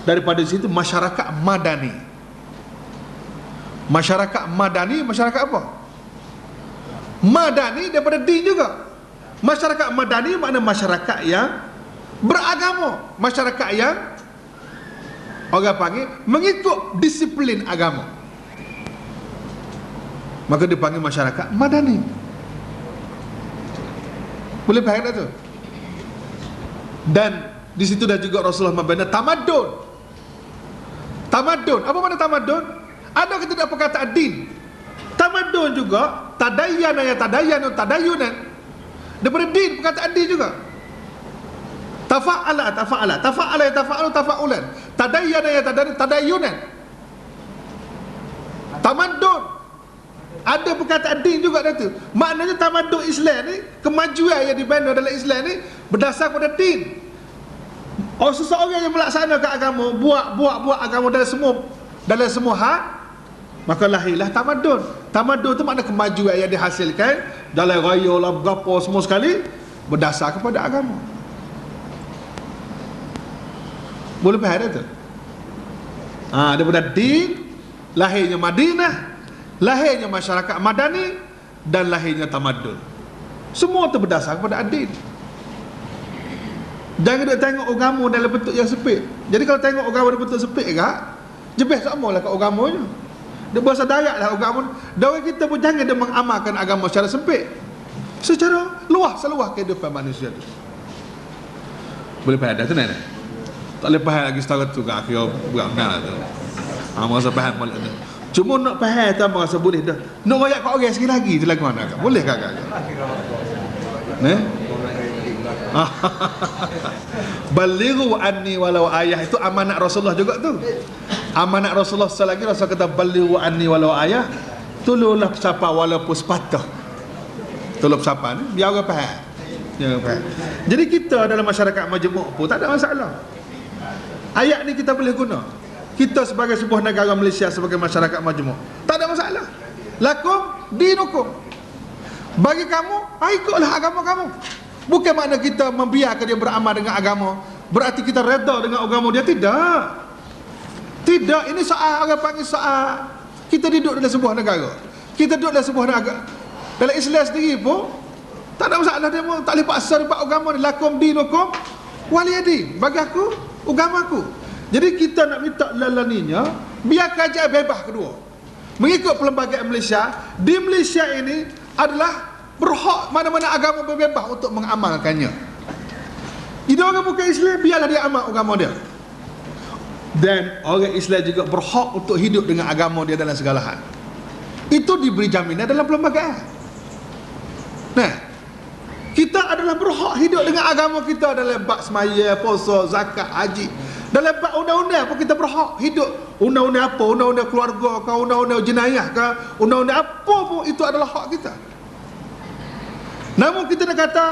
daripada situ masyarakat madani. Masyarakat madani, masyarakat apa? Madani daripada din juga. Masyarakat madani makna masyarakat yang beragama, masyarakat yang orang panggil mengikut disiplin agama. Maka dipanggil masyarakat madani. Boleh faham tak tu? Dan di situ dah juga Rasulullah membina tamadun. Tamadun, apa makna tamadun? Ada ke tidak perkataan din? Tamadun juga tadayyana ya tadayyunan. Daripada din perkataan din juga. Tafa'ala ya tafa'ulan. Tadayyana ya tadayyunan. Tamadun ada perkataan din juga dah tu. Maknanya tamadun Islam ni, kemajuan yang dibina dalam Islam ni berdasar pada din. Seseorang yang melaksanakan agama, buat agama dalam semua hal, maka lahirlah tamadun. Tamadun tu makna kemajuan yang dihasilkan dalam raya lah, berapa semua sekali berdasar kepada agama. Boleh faham tu? Daripada din, lahirnya Madinah, lahirnya masyarakat madani, dan lahirnya tamadun. Semua tu berdasar kepada din. Jangan duk tengok agama dalam bentuk yang sempit. Jadi kalau tengok agama dalam bentuk sempit ke, jebeh sama lah kat agamanya. Dia bersadar lah agama. Dan kita pun jangan dia mengamalkan agama secara sempit, secara luas, seluas kehidupan manusia tu. Boleh faham dah tu nak? Tak boleh faham lagi setara tu kan akhir buat benar tu. Merasa faham boleh tu. Cuma nak faham tu merasa boleh dah. Nak royak kat orang sekali lagi tu lagu mana kan? Boleh kan? Balighu anni walau ayah, itu amanat Rasulullah juga tu. Amanat Rasulullah selagi Rasul kata balighu anni walau ayah, tolonglah siapa walaupun sepatah. Tolong siapa ni biar orang faham. Jangan faham. Jadi kita dalam masyarakat majmuk pun tak ada masalah. Ayat ni kita boleh guna. Kita sebagai sebuah negara Malaysia, sebagai masyarakat majmuk, tak ada masalah. Lakum dinukum. Bagi kamu, ikutlah agama kamu. Bukan makna kita membiarkan dia beramal dengan agama berarti kita redha dengan agama dia. Tidak, ini soal, orang panggil soal, kita duduk dalam sebuah negara, kita duduk dalam sebuah negara. Dalam Islam sendiri pun tak ada masalah, dia pun tak boleh paksa dia buat agama ni. Lakum dinukum waliyadin, bagi aku agama aku. Jadi kita nak minta lalaninya biar kerajaan bebas kedua mengikut perlembagaan Malaysia. Di Malaysia ini adalah berhak mana-mana agama berbebas untuk mengamalkannya. Jadi orang bukan Islam, biarlah dia amal agama dia. Dan orang Islam juga berhak untuk hidup dengan agama dia dalam segala hal. Itu diberi jaminan dalam perlembagaan. Nah, kita adalah berhak hidup dengan agama kita dalam bab semaya, puasa, zakat, haji. Dalam bab undang-undang pun kita berhak hidup. Undang-undang apa? Undang-undang keluarga ke, undang-undang jenayah ke, undang-undang apa pun, itu adalah hak kita. Namun kita nak kata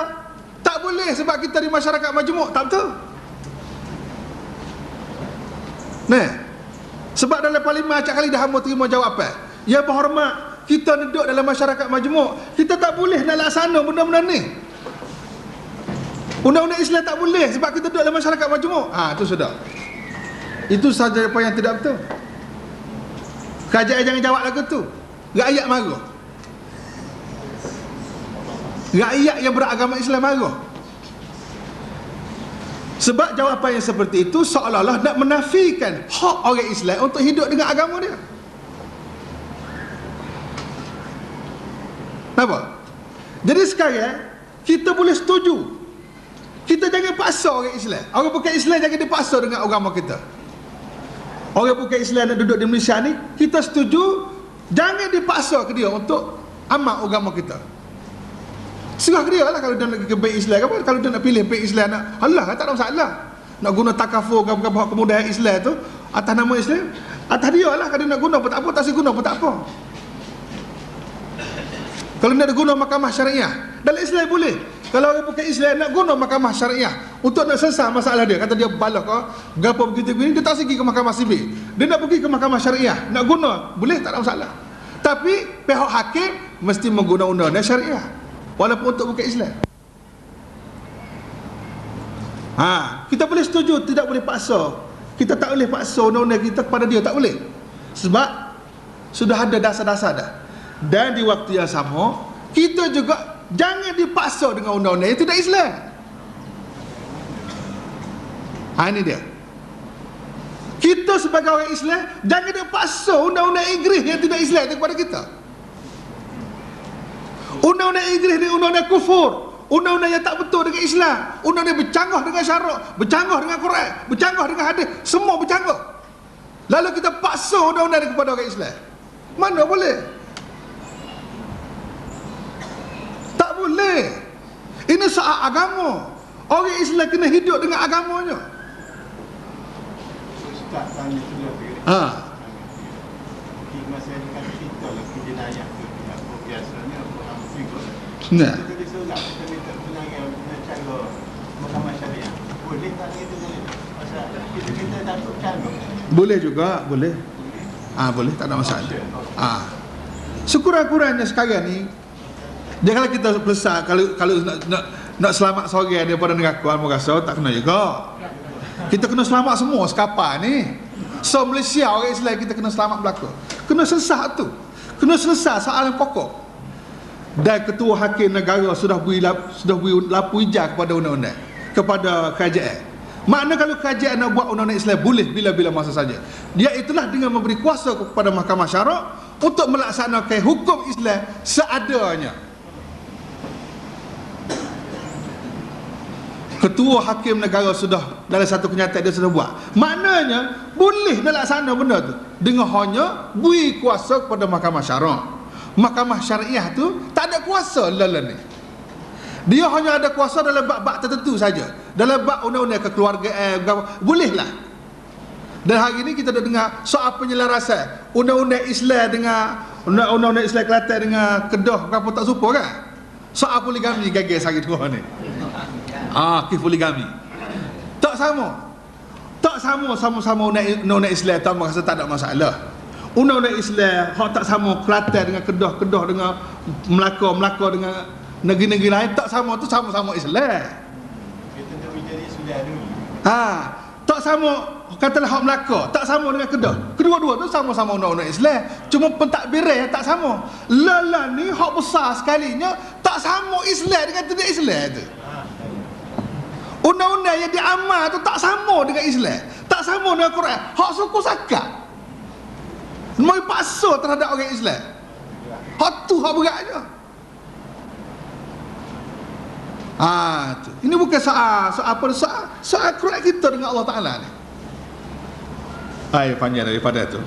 tak boleh sebab kita di masyarakat majmuk, tak betul. Nah, sebab dalam parlimen acap kali dah hamba terima jawapan. Ya berhormat, kita duduk dalam masyarakat majmuk, kita tak boleh nak laksana benda-benda ni. Undang-undang Islam tak boleh sebab kita duduk dalam masyarakat majmuk. Itu sudah. Itu saja apa yang tidak betul. Kerajaan jangan jawab lagu tu. Rakyat marah. Rakyat yang beragama Islam marah. Sebab jawapan yang seperti itu seolah-olah nak menafikan hak orang Islam untuk hidup dengan agama dia. Nampak? Jadi sekarang kita boleh setuju, kita jangan paksa orang Islam. Orang bukan Islam jangan dipaksa dengan agama kita. Orang bukan Islam yang duduk di Malaysia ni, kita setuju jangan dipaksa ke dia untuk amal agama kita. Serah dia lah kalau dia nak ke baik Islam ke, kalau dia nak pilih baik Islam nak, Allah tak ada masalah. Nak guna takafur ke kemudahan Islam tu atas nama Islam, atas dia lah. Kalau dia nak guna pun tak apa, tak guna pun tak apa. Kalau nak guna mahkamah syariah dalam Islam boleh. Kalau orang bukan Islam nak guna mahkamah syariah untuk nak selesai masalah dia, kata dia balah ke berapa begitu begini, dia tak pergi ke mahkamah sivil, dia nak pergi ke mahkamah syariah, nak guna boleh, tak ada masalah. Tapi pihak hakim mesti menggunakan undang-undang syariah walaupun untuk bukan Islam. Kita boleh setuju tidak boleh paksa. Kita tak boleh paksa undang-undang kita kepada dia, tak boleh. Sebab sudah ada dasar-dasar dah. Dan di waktu yang sama, kita juga jangan dipaksa dengan undang-undang yang tidak Islam. Ini dia. Kita sebagai orang Islam jangan dipaksa undang-undang Inggeris yang tidak Islam kepada kita. Undang-undang Inggeris ni undang-undang kufur, undang-undang yang tak betul dengan Islam, undang-undang bercanggah dengan syarak, bercanggah dengan Quran, bercanggah dengan hadis, semua bercanggah. Lalu kita paksa undang-undang ni kepada orang Islam. Mana boleh? Tak boleh. Ini soal agama. Orang Islam kena hidup dengan agamanya. Ustaz tanya tu di masyarakat kita lagi jenayah tu biasanya orang figur. Nah. Kita disolat, kita minta penangan cara mahkamah syariah. Boleh tak kita boleh? Pasal kita takut cara. Boleh juga, boleh. Boleh, tak ada masalah. Sekurang-kurangnya sekarang ni, dia kalau kita besar, kalau nak selamat seorang daripada neraka, aku rasa tak kena juga. Kita kena selamat semua sekapar ni. So Malaysia orang Islam kita kena selamat belaka. Kena selesai tu. Kena selesai soalan pokok. Dan ketua hakim negara sudah beri lampu hijau kepada undang-undang, kepada kerajaan. Makna kalau kajian nak buat undang-undang Islam boleh bila-bila masa saja. Dia itulah dengan memberi kuasa kepada mahkamah syarak untuk melaksanakan hukum Islam seadanya. Ketua hakim negara sudah dalam satu kenyataan dia sudah buat. Maknanya boleh dia laksana benda tu dengan hanya beri kuasa kepada mahkamah syarak. Mahkamah syariah tu tak ada kuasa dalam ni. Dia hanya ada kuasa dalam bab-bab tertentu saja. Dalam bab undang-undang kekeluargaan bolehlah. Dan hari ni kita dah dengar soal penyelarasan undang-undang Islam dengan undang-undang Islam Kelantan dengan Kedah berapa tak serupa kan? Soal poligami gagal hari dua ni. Kes poligami. Tak sama. Tak sama-sama undang-undang Islam tak rasa tak ada masalah. Undang-undang Islam hak tak sama Kelantan dengan Kedah dengan Melaka dengan negeri-negeri lain tak sama tu sama-sama Islam. Kita tak bicara sudah dulu. Tak sama katalah hak Melaka tak sama dengan Kedah. Kedua-dua tu sama-sama undang-undang Islam. Cuma pentadbiran yang tak sama. Lala ni hak besar sekalinya tak sama Islam dengan tidak Islam tu. Undang-undang yang diamal tu tak sama dengan Islam, tak sama dengan Quran. Hak suku sakat mau paksa terhadap orang Islam. Hak tu hak beratnya. Tu. Ini bukan soal Quran kita dengan Allah Ta'ala ni. Panjang daripada tu.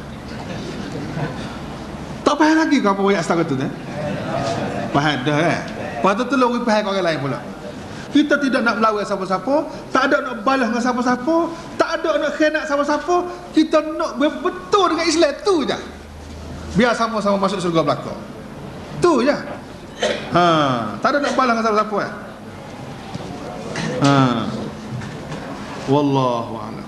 Tak faham lagi ke apa ayat setengah tu faham dah Lepas tu tolong faham orang lain pula. Kita tidak nak melawan siapa-siapa, tak ada nak balas dengan siapa-siapa, tak ada nak khianat siapa-siapa. Kita nak betul dengan Islam tu je. Biar sama-sama masuk surga belaka. Tu je. Tak ada nak balas dengan siapa-siapa. Wallahu a'lam.